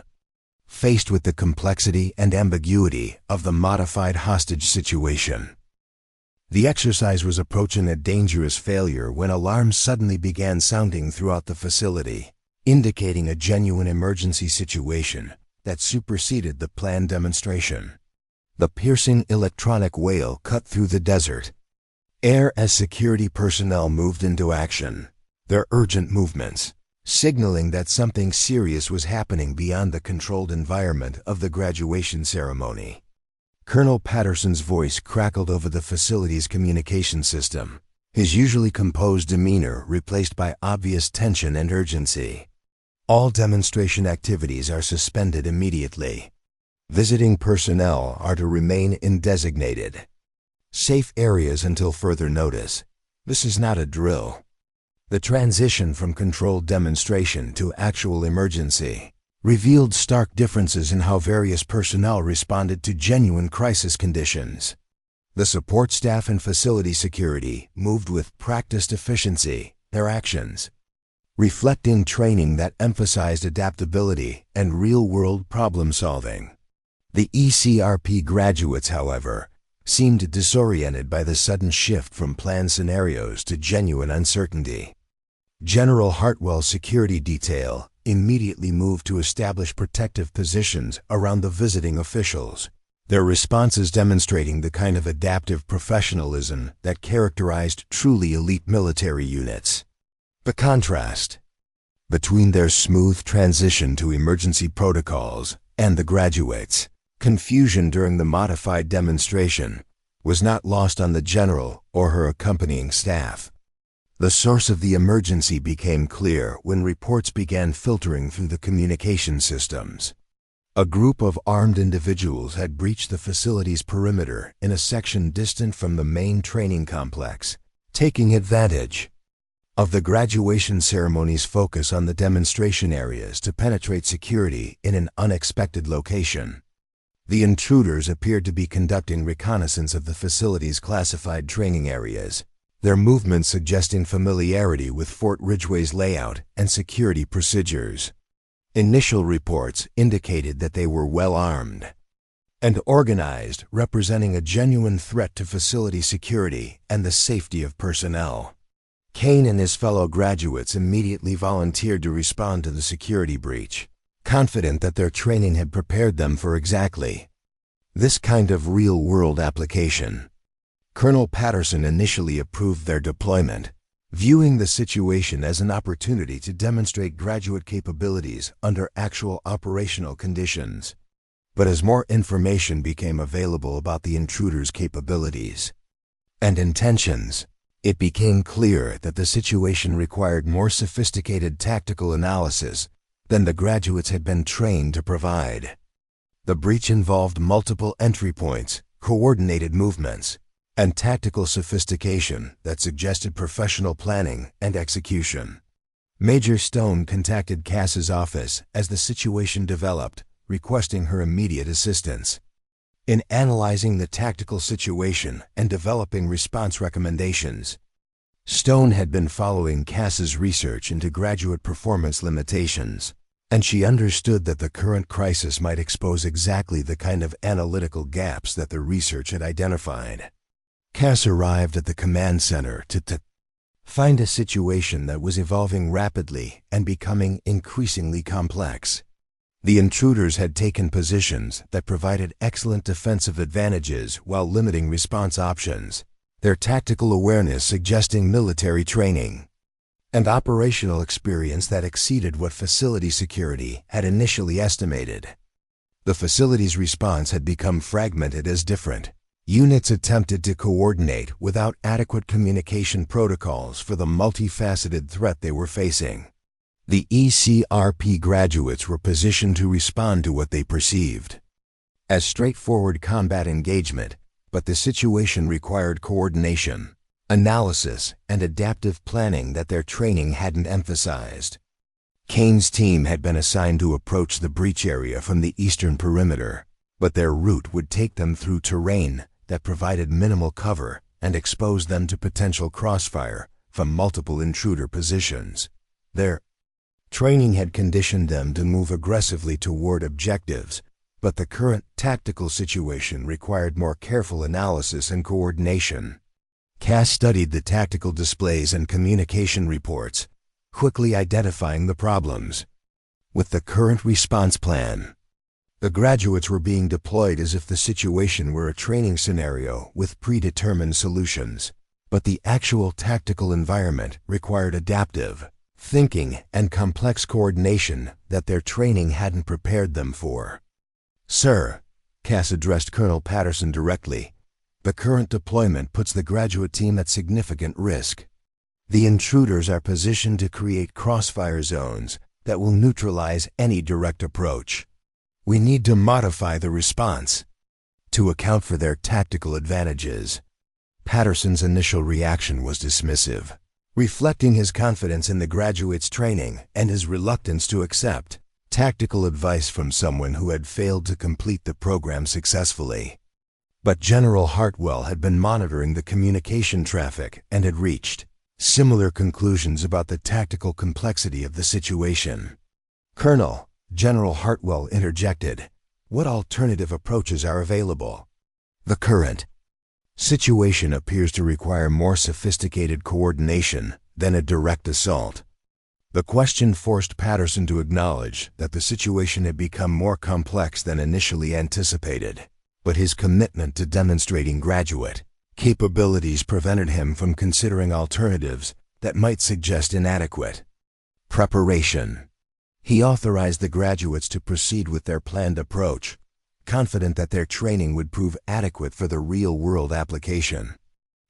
faced with the complexity and ambiguity of the modified hostage situation. The exercise was approaching a dangerous failure when alarms suddenly began sounding throughout the facility, indicating a genuine emergency situation that superseded the planned demonstration. The piercing electronic wail cut through the desert air as security personnel moved into action, their urgent movements signaling that something serious was happening beyond the controlled environment of the graduation ceremony. Colonel Patterson's voice crackled over the facility's communication system, his usually composed demeanor replaced by obvious tension and urgency. All demonstration activities are suspended immediately. Visiting personnel are to remain in designated safe areas until further notice. This is not a drill. The transition from controlled demonstration to actual emergency revealed stark differences in how various personnel responded to genuine crisis conditions. The support staff and facility security moved with practiced efficiency, their actions reflecting training that emphasized adaptability and real-world problem-solving. The ECRP graduates, however, seemed disoriented by the sudden shift from planned scenarios to genuine uncertainty. General Hartwell's security detail immediately moved to establish protective positions around the visiting officials, their responses demonstrating the kind of adaptive professionalism that characterized truly elite military units. The contrast between their smooth transition to emergency protocols and the graduates' confusion during the modified demonstration was not lost on the general or her accompanying staff. The source of the emergency became clear when reports began filtering through the communication systems. A group of armed individuals had breached the facility's perimeter in a section distant from the main training complex, taking advantage of the graduation ceremony's focus on the demonstration areas to penetrate security in an unexpected location. The intruders appeared to be conducting reconnaissance of the facility's classified training areas, their movements suggesting familiarity with Fort Ridgeway's layout and security procedures. Initial reports indicated that they were well armed and organized, representing a genuine threat to facility security and the safety of personnel. Kane and his fellow graduates immediately volunteered to respond to the security breach, confident that their training had prepared them for exactly this kind of real-world application. Colonel Patterson initially approved their deployment, viewing the situation as an opportunity to demonstrate graduate capabilities under actual operational conditions. But as more information became available about the intruders' capabilities and intentions, it became clear that the situation required more sophisticated tactical analysis than the graduates had been trained to provide. The breach involved multiple entry points, coordinated movements, and tactical sophistication that suggested professional planning and execution. Major Stone contacted Cass's office as the situation developed, requesting her immediate assistance. In analyzing the tactical situation and developing response recommendations, Stone had been following Cass's research into graduate performance limitations, and she understood that the current crisis might expose exactly the kind of analytical gaps that the research had identified. Cass arrived at the command center to find a situation that was evolving rapidly and becoming increasingly complex. The intruders had taken positions that provided excellent defensive advantages while limiting response options, their tactical awareness suggesting military training and operational experience that exceeded what facility security had initially estimated. The facility's response had become fragmented as different Units attempted to coordinate without adequate communication protocols for the multifaceted threat they were facing. The ECRP graduates were positioned to respond to what they perceived as straightforward combat engagement, but the situation required coordination, analysis, and adaptive planning that their training hadn't emphasized. Kane's team had been assigned to approach the breach area from the eastern perimeter, but their route would take them through terrain that provided minimal cover and exposed them to potential crossfire from multiple intruder positions. Their training had conditioned them to move aggressively toward objectives, but the current tactical situation required more careful analysis and coordination. Cass studied the tactical displays and communication reports, quickly identifying the problems. With the current response plan, the graduates were being deployed as if the situation were a training scenario with predetermined solutions, but the actual tactical environment required adaptive thinking and complex coordination that their training hadn't prepared them for. "Sir," Cass addressed Colonel Patterson directly, "the current deployment puts the graduate team at significant risk. The intruders are positioned to create crossfire zones that will neutralize any direct approach. We need to modify the response to account for their tactical advantages." Patterson's initial reaction was dismissive, reflecting his confidence in the graduates' training and his reluctance to accept tactical advice from someone who had failed to complete the program successfully. But General Hartwell had been monitoring the communication traffic and had reached similar conclusions about the tactical complexity of the situation. "Colonel," General Hartwell interjected, "what alternative approaches are available? The current situation appears to require more sophisticated coordination than a direct assault." The question forced Patterson to acknowledge that the situation had become more complex than initially anticipated, but his commitment to demonstrating graduate capabilities prevented him from considering alternatives that might suggest inadequate preparation. He authorized the graduates to proceed with their planned approach, confident that their training would prove adequate for the real-world application.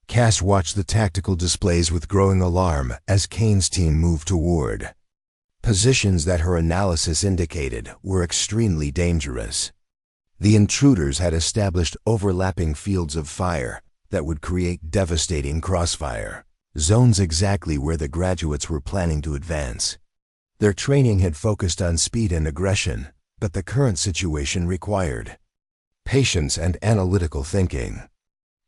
Cass watched the tactical displays with growing alarm as Kane's team moved toward positions that her analysis indicated were extremely dangerous. The intruders had established overlapping fields of fire that would create devastating crossfire zones exactly where the graduates were planning to advance. Their training had focused on speed and aggression, but the current situation required patience and analytical thinking.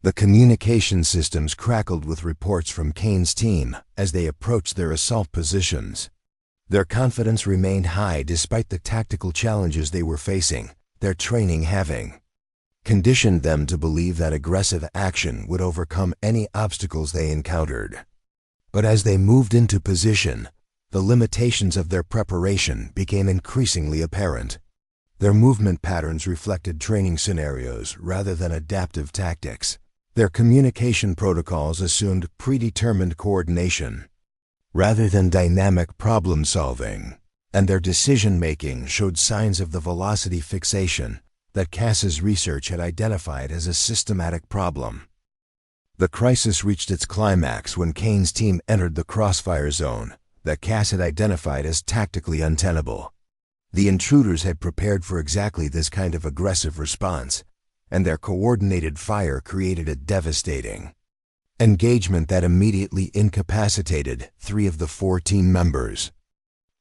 The communication systems crackled with reports from Kane's team as they approached their assault positions. Their confidence remained high despite the tactical challenges they were facing, their training having conditioned them to believe that aggressive action would overcome any obstacles they encountered. But as they moved into position, the limitations of their preparation became increasingly apparent. Their movement patterns reflected training scenarios rather than adaptive tactics. Their communication protocols assumed predetermined coordination rather than dynamic problem-solving, and their decision-making showed signs of the velocity fixation that Cass's research had identified as a systematic problem. The crisis reached its climax when Kane's team entered the crossfire zone that Cass had identified as tactically untenable. The intruders had prepared for exactly this kind of aggressive response, and their coordinated fire created a devastating engagement that immediately incapacitated 3 of the 4 team members.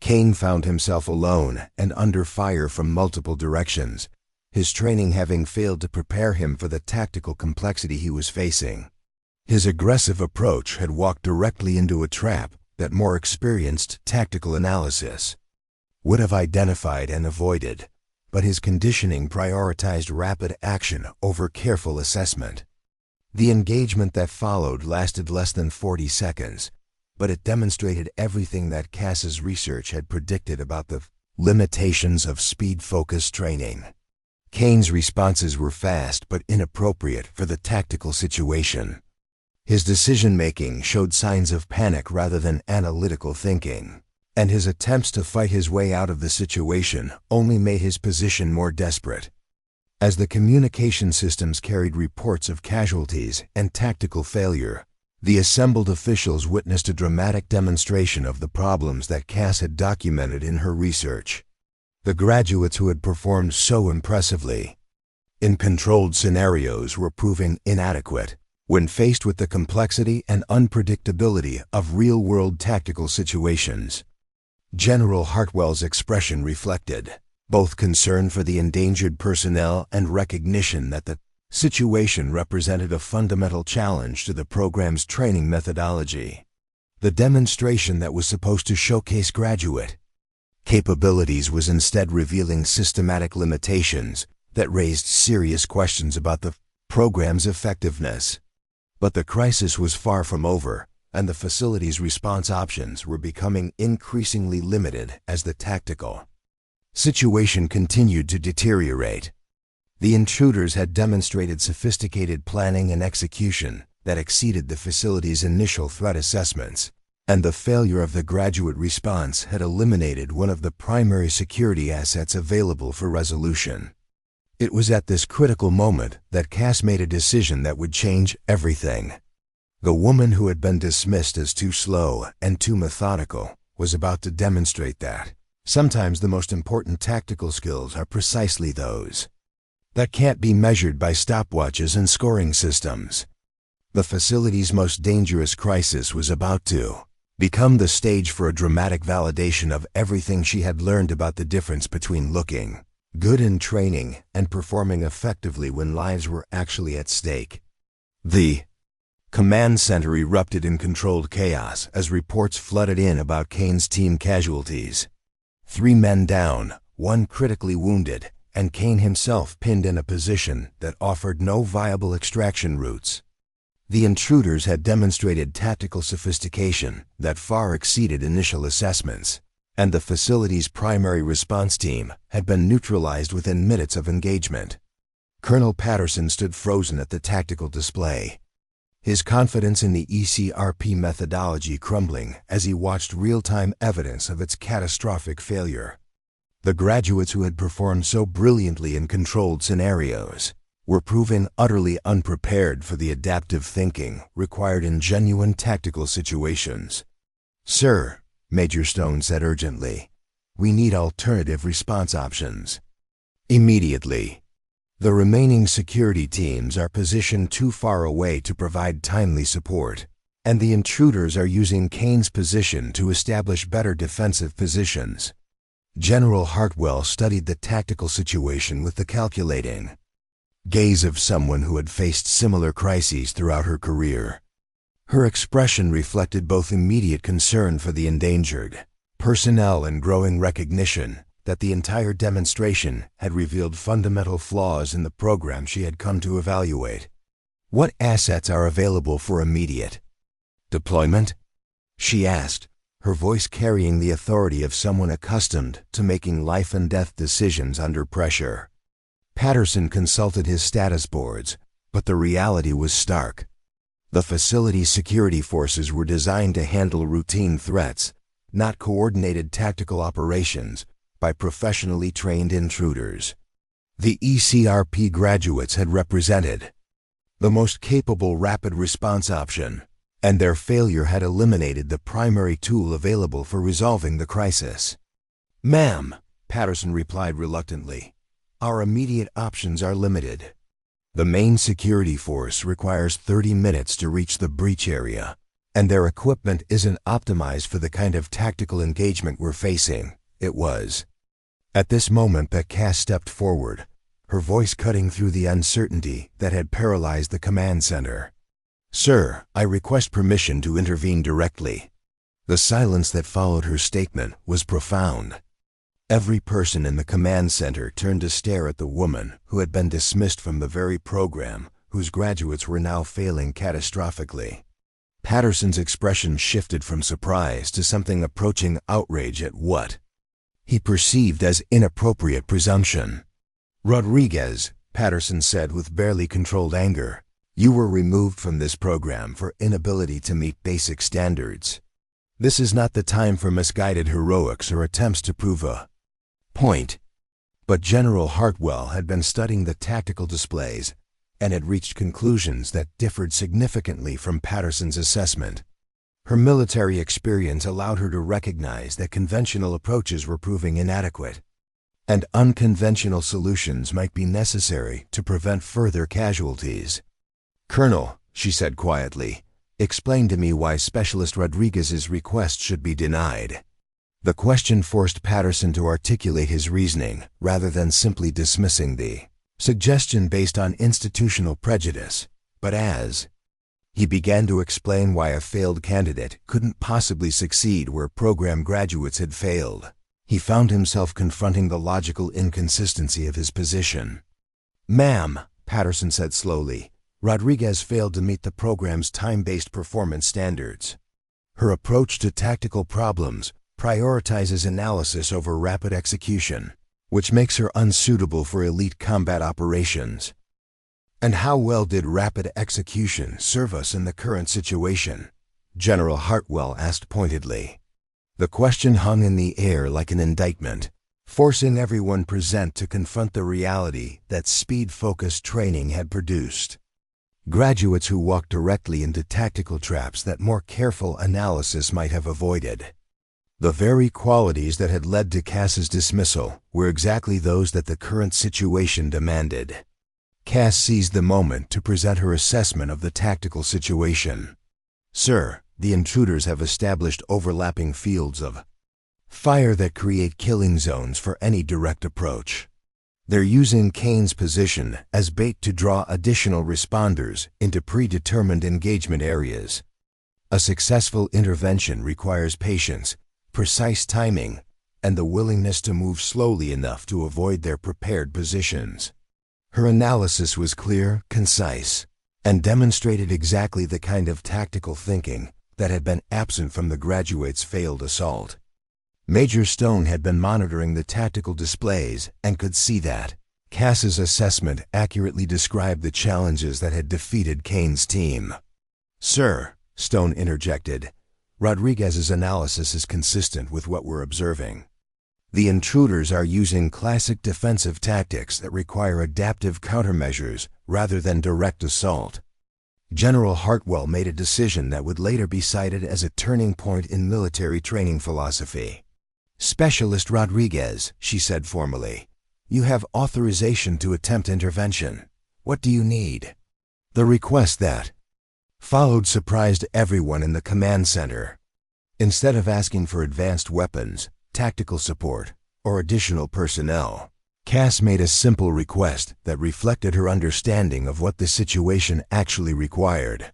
Kane found himself alone and under fire from multiple directions, his training having failed to prepare him for the tactical complexity he was facing. His aggressive approach had walked directly into a trap that more experienced tactical analysis would have identified and avoided, but his conditioning prioritized rapid action over careful assessment. The engagement that followed lasted less than 40 seconds, but it demonstrated everything that Cass's research had predicted about the limitations of speed-focused training. Kane's responses were fast but inappropriate for the tactical situation. His decision-making showed signs of panic rather than analytical thinking, and his attempts to fight his way out of the situation only made his position more desperate. As the communication systems carried reports of casualties and tactical failure, the assembled officials witnessed a dramatic demonstration of the problems that Cass had documented in her research. The graduates who had performed so impressively in controlled scenarios were proving inadequate when faced with the complexity and unpredictability of real-world tactical situations. General Hartwell's expression reflected both concern for the endangered personnel and recognition that the situation represented a fundamental challenge to the program's training methodology. The demonstration that was supposed to showcase graduate capabilities was instead revealing systematic limitations that raised serious questions about the program's effectiveness. But the crisis was far from over, and the facility's response options were becoming increasingly limited as the tactical situation continued to deteriorate. The intruders had demonstrated sophisticated planning and execution that exceeded the facility's initial threat assessments, and the failure of the graduate response had eliminated one of the primary security assets available for resolution. It was at this critical moment that Cass made a decision that would change everything. The woman who had been dismissed as too slow and too methodical was about to demonstrate that sometimes the most important tactical skills are precisely those that can't be measured by stopwatches and scoring systems. The facility's most dangerous crisis was about to become the stage for a dramatic validation of everything she had learned about the difference between looking good in training and performing effectively when lives were actually at stake. The command center erupted in controlled chaos as reports flooded in about Kane's team casualties. 3 men down, 1 critically wounded, and Kane himself pinned in a position that offered no viable extraction routes. The intruders had demonstrated tactical sophistication that far exceeded initial assessments, and the facility's primary response team had been neutralized within minutes of engagement. Colonel Patterson stood frozen at the tactical display, his confidence in the ECRP methodology crumbling as he watched real-time evidence of its catastrophic failure. The graduates who had performed so brilliantly in controlled scenarios were proving utterly unprepared for the adaptive thinking required in genuine tactical situations. "Sir," Major Stone said urgently, "we need alternative response options. Immediately. The remaining security teams are positioned too far away to provide timely support, and the intruders are using Kane's position to establish better defensive positions." General Hartwell studied the tactical situation with the calculating gaze of someone who had faced similar crises throughout her career. Her expression reflected both immediate concern for the endangered personnel and growing recognition that the entire demonstration had revealed fundamental flaws in the program she had come to evaluate. "What assets are available for immediate deployment?" she asked, her voice carrying the authority of someone accustomed to making life-and-death decisions under pressure. Patterson consulted his status boards, but the reality was stark. The facility's security forces were designed to handle routine threats, not coordinated tactical operations by professionally trained intruders. The ECRP graduates had represented the most capable rapid response option, and their failure had eliminated the primary tool available for resolving the crisis. "Ma'am," Patterson replied reluctantly, "our immediate options are limited. The main security force requires 30 minutes to reach the breach area, and their equipment isn't optimized for the kind of tactical engagement we're facing." It was at this moment that Cass stepped forward, her voice cutting through the uncertainty that had paralyzed the command center. "Sir, I request permission to intervene directly." The silence that followed her statement was profound. Every person in the command center turned to stare at the woman who had been dismissed from the very program whose graduates were now failing catastrophically. Patterson's expression shifted from surprise to something approaching outrage at what he perceived as inappropriate presumption. "Rodriguez," Patterson said with barely controlled anger, "you were removed from this program for inability to meet basic standards. This is not the time for misguided heroics or attempts to prove a point." But General Hartwell had been studying the tactical displays and had reached conclusions that differed significantly from Patterson's assessment. Her military experience allowed her to recognize that conventional approaches were proving inadequate, and unconventional solutions might be necessary to prevent further casualties. "Colonel," she said quietly, "explain to me why Specialist Rodriguez's request should be denied." The question forced Patterson to articulate his reasoning, rather than simply dismissing the suggestion based on institutional prejudice. But as he began to explain why a failed candidate couldn't possibly succeed where program graduates had failed, he found himself confronting the logical inconsistency of his position. "Ma'am," Patterson said slowly, "Rodriguez failed to meet the program's time-based performance standards. Her approach to tactical problems prioritizes analysis over rapid execution, which makes her unsuitable for elite combat operations." "And how well did rapid execution serve us in the current situation?" General Hartwell asked pointedly. The question hung in the air like an indictment, forcing everyone present to confront the reality that speed-focused training had produced graduates who walked directly into tactical traps that more careful analysis might have avoided. The very qualities that had led to Cass's dismissal were exactly those that the current situation demanded. Cass seized the moment to present her assessment of the tactical situation. "Sir, the intruders have established overlapping fields of fire that create killing zones for any direct approach. They're using Kane's position as bait to draw additional responders into predetermined engagement areas. A successful intervention requires patience, precise timing, and the willingness to move slowly enough to avoid their prepared positions." Her analysis was clear, concise, and demonstrated exactly the kind of tactical thinking that had been absent from the graduates' failed assault. Major Stone had been monitoring the tactical displays and could see that Cass's assessment accurately described the challenges that had defeated Kane's team. "Sir," Stone interjected, "Rodriguez's analysis is consistent with what we're observing. The intruders are using classic defensive tactics that require adaptive countermeasures rather than direct assault." General Hartwell made a decision that would later be cited as a turning point in military training philosophy. "Specialist Rodriguez," she said formally, "you have authorization to attempt intervention. What do you need?" The request that followed surprised everyone in the command center. Instead of asking for advanced weapons, tactical support, or additional personnel, Cass made a simple request that reflected her understanding of what the situation actually required.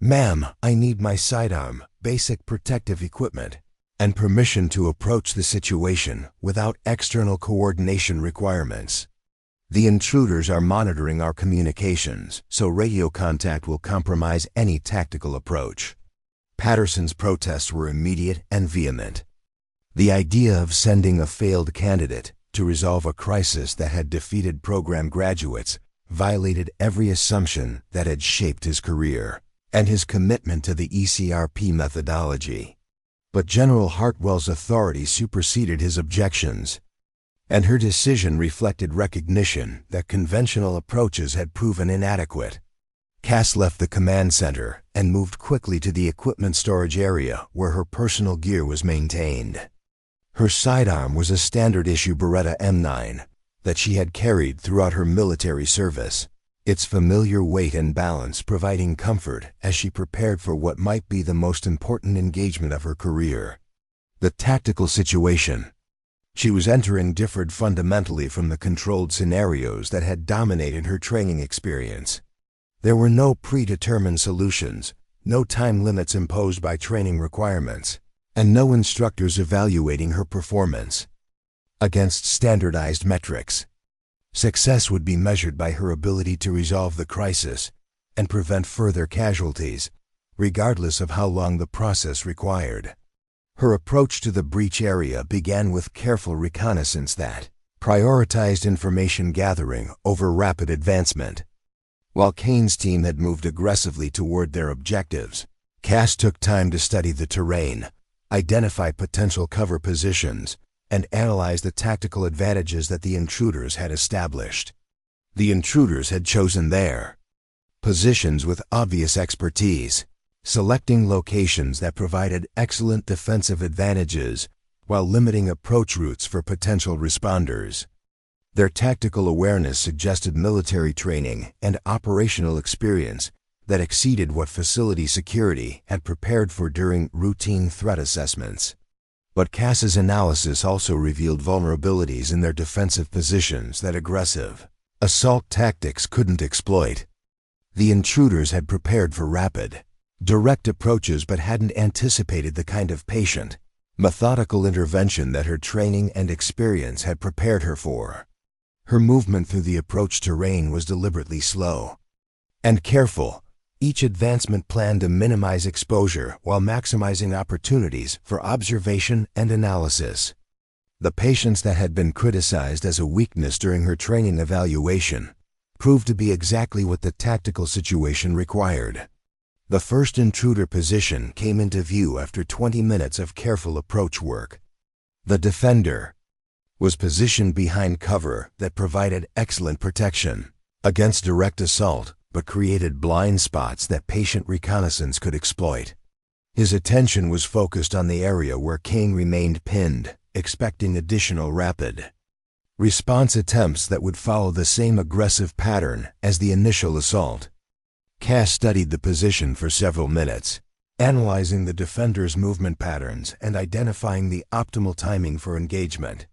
"Ma'am, I need my sidearm, basic protective equipment, and permission to approach the situation without external coordination requirements. The intruders are monitoring our communications, so radio contact will compromise any tactical approach." Patterson's protests were immediate and vehement. The idea of sending a failed candidate to resolve a crisis that had defeated program graduates violated every assumption that had shaped his career and his commitment to the ECRP methodology. But General Hartwell's authority superseded his objections, and her decision reflected recognition that conventional approaches had proven inadequate. Cass left the command center and moved quickly to the equipment storage area where her personal gear was maintained. Her sidearm was a standard-issue Beretta M9 that she had carried throughout her military service, its familiar weight and balance providing comfort as she prepared for what might be the most important engagement of her career. The tactical situation she was entering differed fundamentally from the controlled scenarios that had dominated her training experience. There were no predetermined solutions, no time limits imposed by training requirements, and no instructors evaluating her performance against standardized metrics. Success would be measured by her ability to resolve the crisis and prevent further casualties, regardless of how long the process required. Her approach to the breach area began with careful reconnaissance that prioritized information gathering over rapid advancement. While Kane's team had moved aggressively toward their objectives, Cass took time to study the terrain, identify potential cover positions, and analyzed the tactical advantages that the intruders had established. The intruders had chosen their positions with obvious expertise, selecting locations that provided excellent defensive advantages while limiting approach routes for potential responders. Their tactical awareness suggested military training and operational experience that exceeded what facility security had prepared for during routine threat assessments. But Cass's analysis also revealed vulnerabilities in their defensive positions that aggressive assault tactics couldn't exploit. The intruders had prepared for rapid, direct approaches but hadn't anticipated the kind of patient, methodical intervention that her training and experience had prepared her for. Her movement through the approach terrain was deliberately slow and careful, each advancement planned to minimize exposure while maximizing opportunities for observation and analysis. The patience that had been criticized as a weakness during her training evaluation proved to be exactly what the tactical situation required. The first intruder position came into view after 20 minutes of careful approach work. The defender was positioned behind cover that provided excellent protection against direct assault, but created blind spots that patient reconnaissance could exploit. His attention was focused on the area where Kane remained pinned, expecting additional rapid response attempts that would follow the same aggressive pattern as the initial assault. Cass studied the position for several minutes, analyzing the defender's movement patterns and identifying the optimal timing for engagement.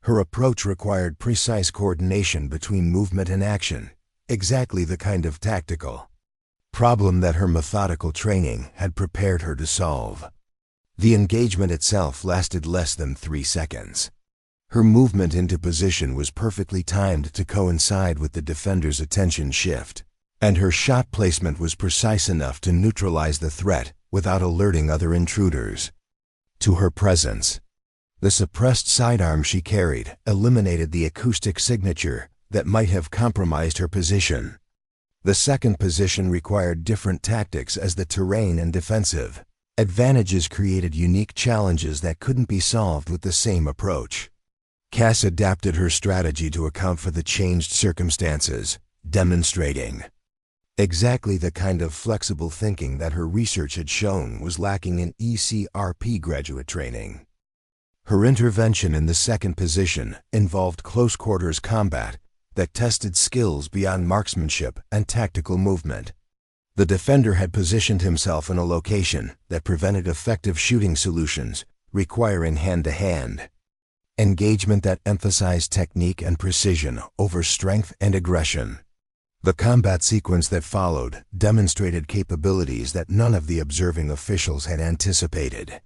Her approach required precise coordination between movement and action, exactly the kind of tactical problem that her methodical training had prepared her to solve. The engagement itself lasted less than 3 seconds. Her movement into position was perfectly timed to coincide with the defender's attention shift, and her shot placement was precise enough to neutralize the threat without alerting other intruders to her presence. The suppressed sidearm she carried eliminated the acoustic signature that might have compromised her position. The second position required different tactics as the terrain and defensive advantages created unique challenges that couldn't be solved with the same approach. Cass adapted her strategy to account for the changed circumstances, demonstrating exactly the kind of flexible thinking that her research had shown was lacking in ECRP graduate training. Her intervention in the second position involved close-quarters combat that tested skills beyond marksmanship and tactical movement. The defender had positioned himself in a location that prevented effective shooting solutions, requiring hand-to-hand engagement that emphasized technique and precision over strength and aggression. The combat sequence that followed demonstrated capabilities that none of the observing officials had anticipated.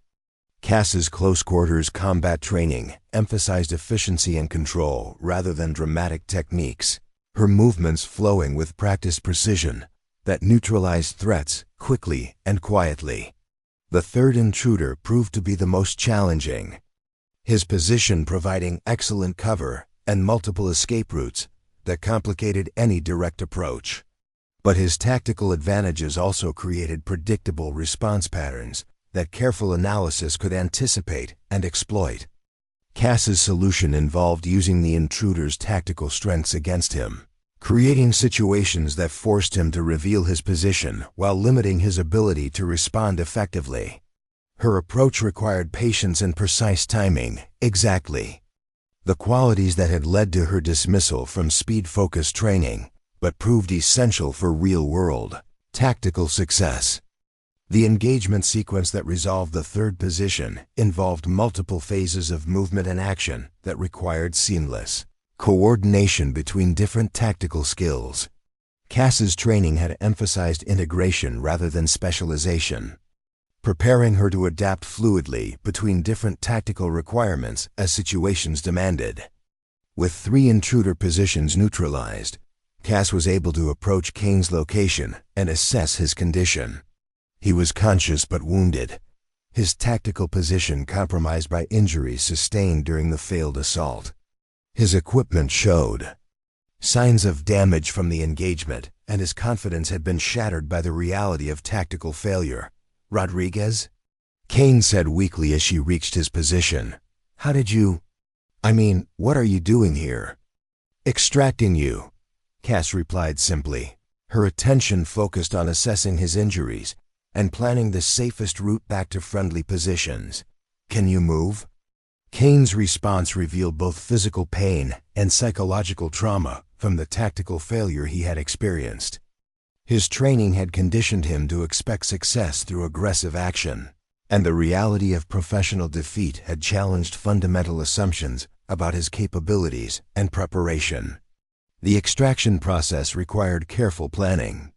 Cass's close-quarters combat training emphasized efficiency and control rather than dramatic techniques, her movements flowing with practiced precision that neutralized threats quickly and quietly. The third intruder proved to be the most challenging, his position providing excellent cover and multiple escape routes that complicated any direct approach. But his tactical advantages also created predictable response patterns that careful analysis could anticipate and exploit. Cass's solution involved using the intruder's tactical strengths against him, creating situations that forced him to reveal his position while limiting his ability to respond effectively. Her approach required patience and precise timing, exactly the qualities that had led to her dismissal from speed-focused training, but proved essential for real-world tactical success. The engagement sequence that resolved the third position involved multiple phases of movement and action that required seamless coordination between different tactical skills. Cass's training had emphasized integration rather than specialization, preparing her to adapt fluidly between different tactical requirements as situations demanded. With 3 intruder positions neutralized, Cass was able to approach Kane's location and assess his condition. He was conscious but wounded, his tactical position compromised by injuries sustained during the failed assault. His equipment showed signs of damage from the engagement, and his confidence had been shattered by the reality of tactical failure. "Rodriguez?" Kane said weakly as she reached his position. "How did you "I mean, what are you doing here?" "Extracting you," Cass replied simply, her attention focused on assessing his injuries and planning the safest route back to friendly positions. "Can you move?" Kane's response revealed both physical pain and psychological trauma from the tactical failure he had experienced. His training had conditioned him to expect success through aggressive action, and the reality of professional defeat had challenged fundamental assumptions about his capabilities and preparation. The extraction process required careful planning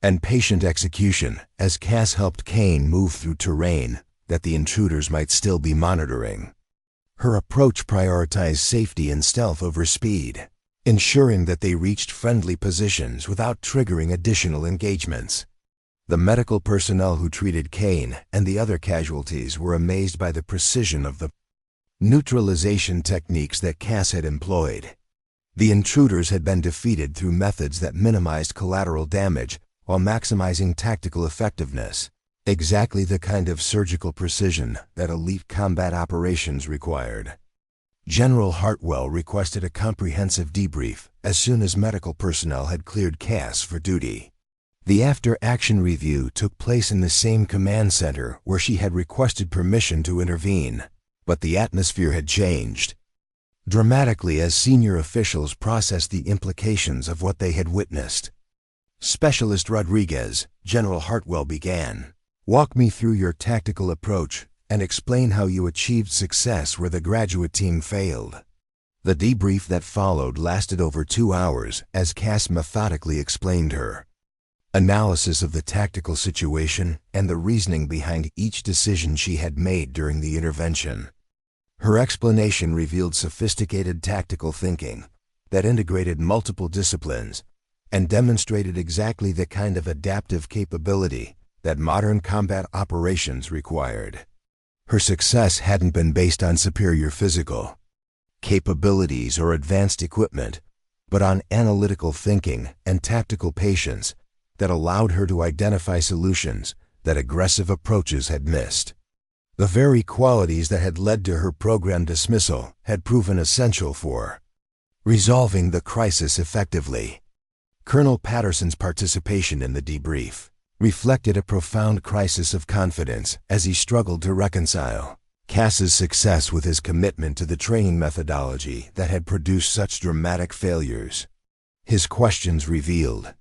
and patient execution as Cass helped Kane move through terrain that the intruders might still be monitoring. Her approach prioritized safety and stealth over speed, ensuring that they reached friendly positions without triggering additional engagements. The medical personnel who treated Kane and the other casualties were amazed by the precision of the neutralization techniques that Cass had employed. The intruders had been defeated through methods that minimized collateral damage while maximizing tactical effectiveness, exactly the kind of surgical precision that elite combat operations required. General Hartwell requested a comprehensive debrief as soon as medical personnel had cleared Cass for duty. The after-action review took place in the same command center where she had requested permission to intervene, but the atmosphere had changed dramatically as senior officials processed the implications of what they had witnessed. "Specialist Rodriguez," General Hartwell began, "walk me through your tactical approach and explain how you achieved success where the graduate team failed." The debrief that followed lasted over 2 hours as Cass methodically explained her analysis of the tactical situation and the reasoning behind each decision she had made during the intervention. Her explanation revealed sophisticated tactical thinking that integrated multiple disciplines and demonstrated exactly the kind of adaptive capability that modern combat operations required. Her success hadn't been based on superior physical capabilities or advanced equipment, but on analytical thinking and tactical patience that allowed her to identify solutions that aggressive approaches had missed. The very qualities that had led to her program dismissal had proven essential for resolving the crisis effectively. Colonel Patterson's participation in the debrief reflected a profound crisis of confidence as he struggled to reconcile Cass's success with his commitment to the training methodology that had produced such dramatic failures. His questions revealed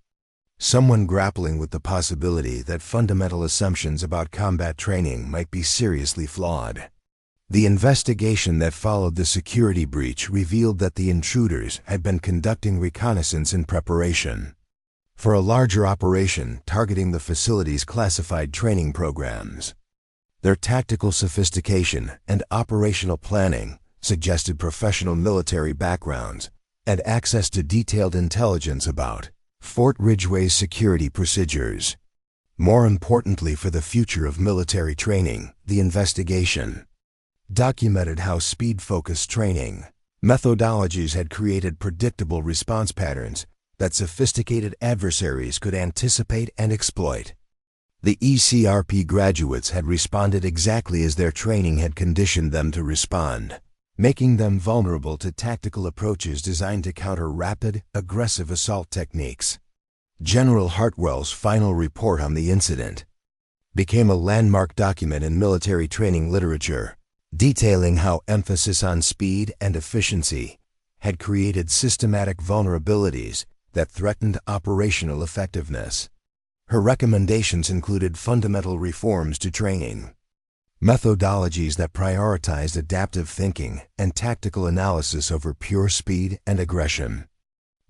someone grappling with the possibility that fundamental assumptions about combat training might be seriously flawed. The investigation that followed the security breach revealed that the intruders had been conducting reconnaissance in preparation for a larger operation targeting the facility's classified training programs. Their tactical sophistication and operational planning suggested professional military backgrounds and access to detailed intelligence about Fort Ridgeway's security procedures. More importantly for the future of military training, the investigation documented how speed-focused training methodologies had created predictable response patterns that sophisticated adversaries could anticipate and exploit. The ECRP graduates had responded exactly as their training had conditioned them to respond, making them vulnerable to tactical approaches designed to counter rapid, aggressive assault techniques. General Hartwell's final report on the incident became a landmark document in military training literature, detailing how emphasis on speed and efficiency had created systematic vulnerabilities that threatened operational effectiveness. Her recommendations included fundamental reforms to training, methodologies that prioritized adaptive thinking and tactical analysis over pure speed and aggression.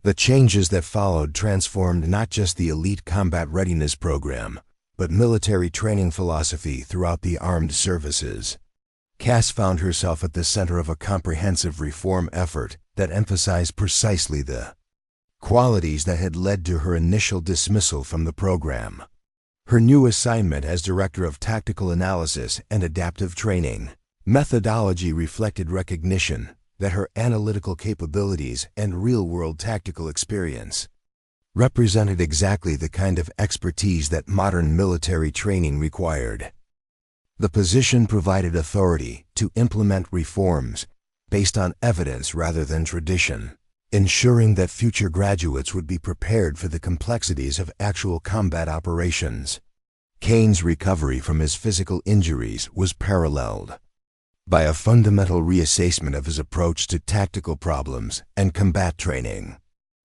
The changes that followed transformed not just the elite combat readiness program, but military training philosophy throughout the armed services. Cass found herself at the center of a comprehensive reform effort that emphasized precisely the qualities that had led to her initial dismissal from the program. Her new assignment as Director of Tactical Analysis and Adaptive Training methodology reflected recognition that her analytical capabilities and real-world tactical experience represented exactly the kind of expertise that modern military training required. The position provided authority to implement reforms based on evidence rather than tradition, ensuring that future graduates would be prepared for the complexities of actual combat operations. Kane's recovery from his physical injuries was paralleled by a fundamental reassessment of his approach to tactical problems and combat training.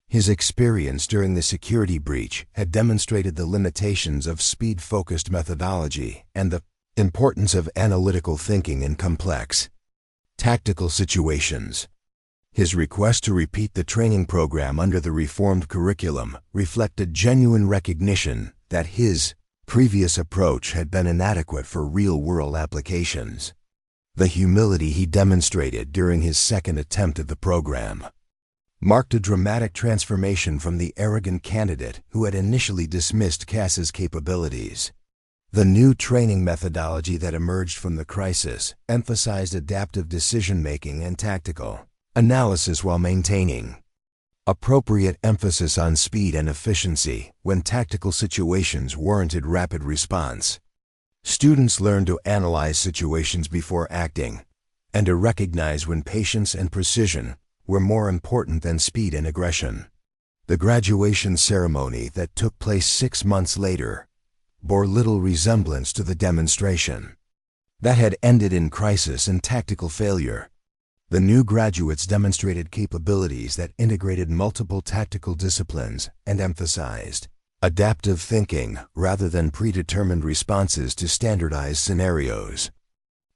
His experience during the security breach had demonstrated the limitations of speed-focused methodology and the importance of analytical thinking in complex tactical situations. His request to repeat the training program under the reformed curriculum reflected genuine recognition that his previous approach had been inadequate for real-world applications. The humility he demonstrated during his second attempt at the program marked a dramatic transformation from the arrogant candidate who had initially dismissed Cass's capabilities. The new training methodology that emerged from the crisis emphasized adaptive decision-making and tactical analysis while maintaining appropriate emphasis on speed and efficiency when tactical situations warranted rapid response. Students learned to analyze situations before acting and to recognize when patience and precision were more important than speed and aggression. The graduation ceremony that took place 6 months later bore little resemblance to the demonstration that had ended in crisis and tactical failure. The new graduates demonstrated capabilities that integrated multiple tactical disciplines and emphasized adaptive thinking rather than predetermined responses to standardized scenarios.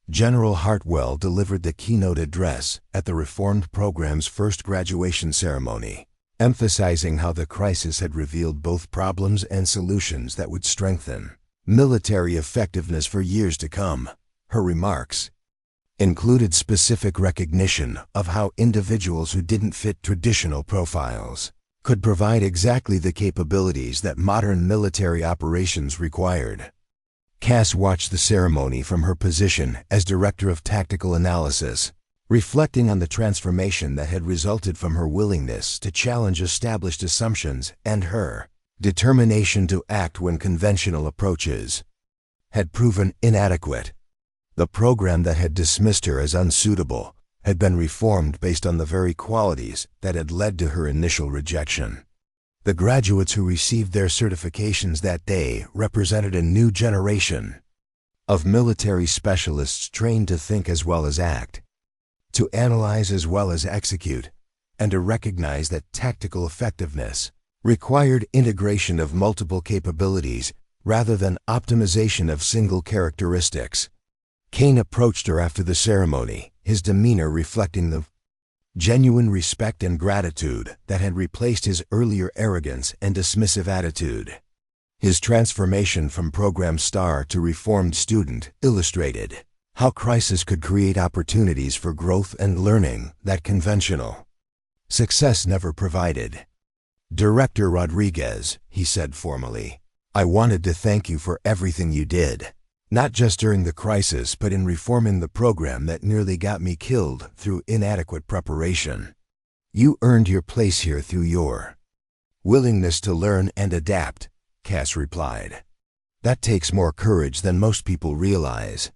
General Hartwell delivered the keynote address at the reformed program's first graduation ceremony, emphasizing how the crisis had revealed both problems and solutions that would strengthen military effectiveness for years to come. Her remarks included specific recognition of how individuals who didn't fit traditional profiles could provide exactly the capabilities that modern military operations required. Cass watched the ceremony from her position as Director of Tactical Analysis, reflecting on the transformation that had resulted from her willingness to challenge established assumptions and her determination to act when conventional approaches had proven inadequate. The program that had dismissed her as unsuitable had been reformed based on the very qualities that had led to her initial rejection. The graduates who received their certifications that day represented a new generation of military specialists trained to think as well as act, to analyze as well as execute, and to recognize that tactical effectiveness required integration of multiple capabilities rather than optimization of single characteristics. Kane approached her after the ceremony, his demeanor reflecting the genuine respect and gratitude that had replaced his earlier arrogance and dismissive attitude. His transformation from program star to reformed student illustrated how crisis could create opportunities for growth and learning that conventional success never provided. "Director Rodriguez," he said formally, "I wanted to thank you for everything you did. Not just during the crisis, but in reforming the program that nearly got me killed through inadequate preparation. You earned your place here through your willingness to learn and adapt," Cass replied. "That takes more courage than most people realize."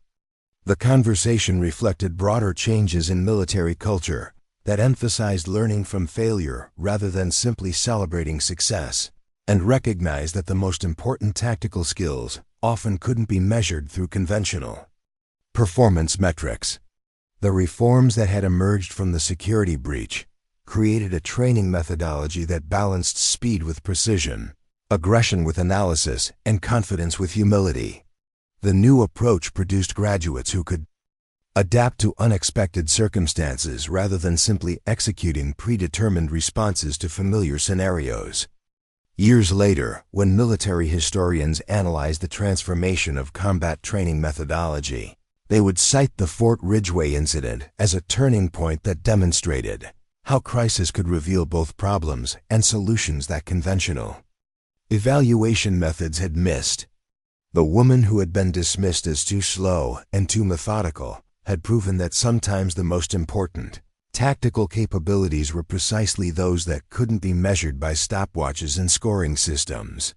The conversation reflected broader changes in military culture that emphasized learning from failure rather than simply celebrating success, and recognized that the most important tactical skills often couldn't be measured through conventional performance metrics. The reforms that had emerged from the security breach created a training methodology that balanced speed with precision, aggression with analysis, and confidence with humility. The new approach produced graduates who could adapt to unexpected circumstances rather than simply executing predetermined responses to familiar scenarios. Years later, when military historians analyzed the transformation of combat training methodology, they would cite the Fort Ridgeway incident as a turning point that demonstrated how crisis could reveal both problems and solutions that conventional evaluation methods had missed. The woman who had been dismissed as too slow and too methodical had proven that sometimes the most important tactical capabilities were precisely those that couldn't be measured by stopwatches and scoring systems.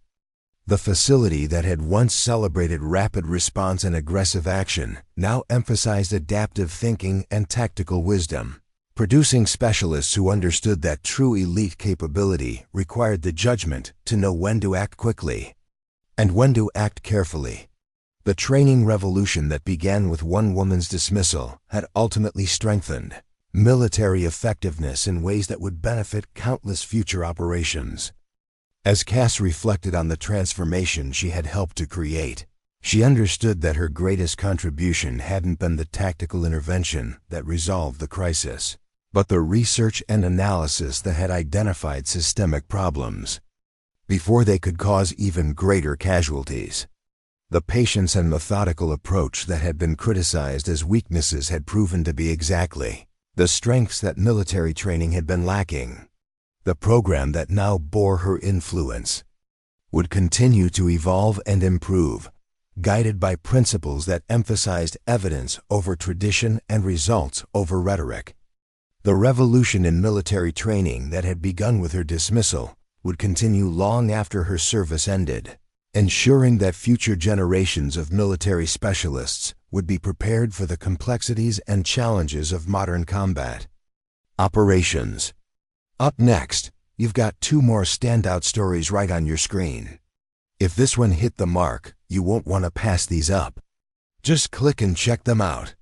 The facility that had once celebrated rapid response and aggressive action now emphasized adaptive thinking and tactical wisdom. producing specialists who understood that true elite capability required the judgment to know when to act quickly and when to act carefully. The training revolution that began with one woman's dismissal had ultimately strengthened military effectiveness in ways that would benefit countless future operations. As Cass reflected on the transformation she had helped to create, she understood that her greatest contribution hadn't been the tactical intervention that resolved the crisis, but the research and analysis that had identified systemic problems before they could cause even greater casualties. The patience and methodical approach that had been criticized as weaknesses had proven to be exactly the strengths that military training had been lacking. The program that now bore her influence would continue to evolve and improve, guided by principles that emphasized evidence over tradition and results over rhetoric. The revolution in military training that had begun with her dismissal would continue long after her service ended, ensuring that future generations of military specialists would be prepared for the complexities and challenges of modern combat operations. Up next, you've got two more standout stories right on your screen. If this one hit the mark, you won't want to pass these up. Just click and check them out.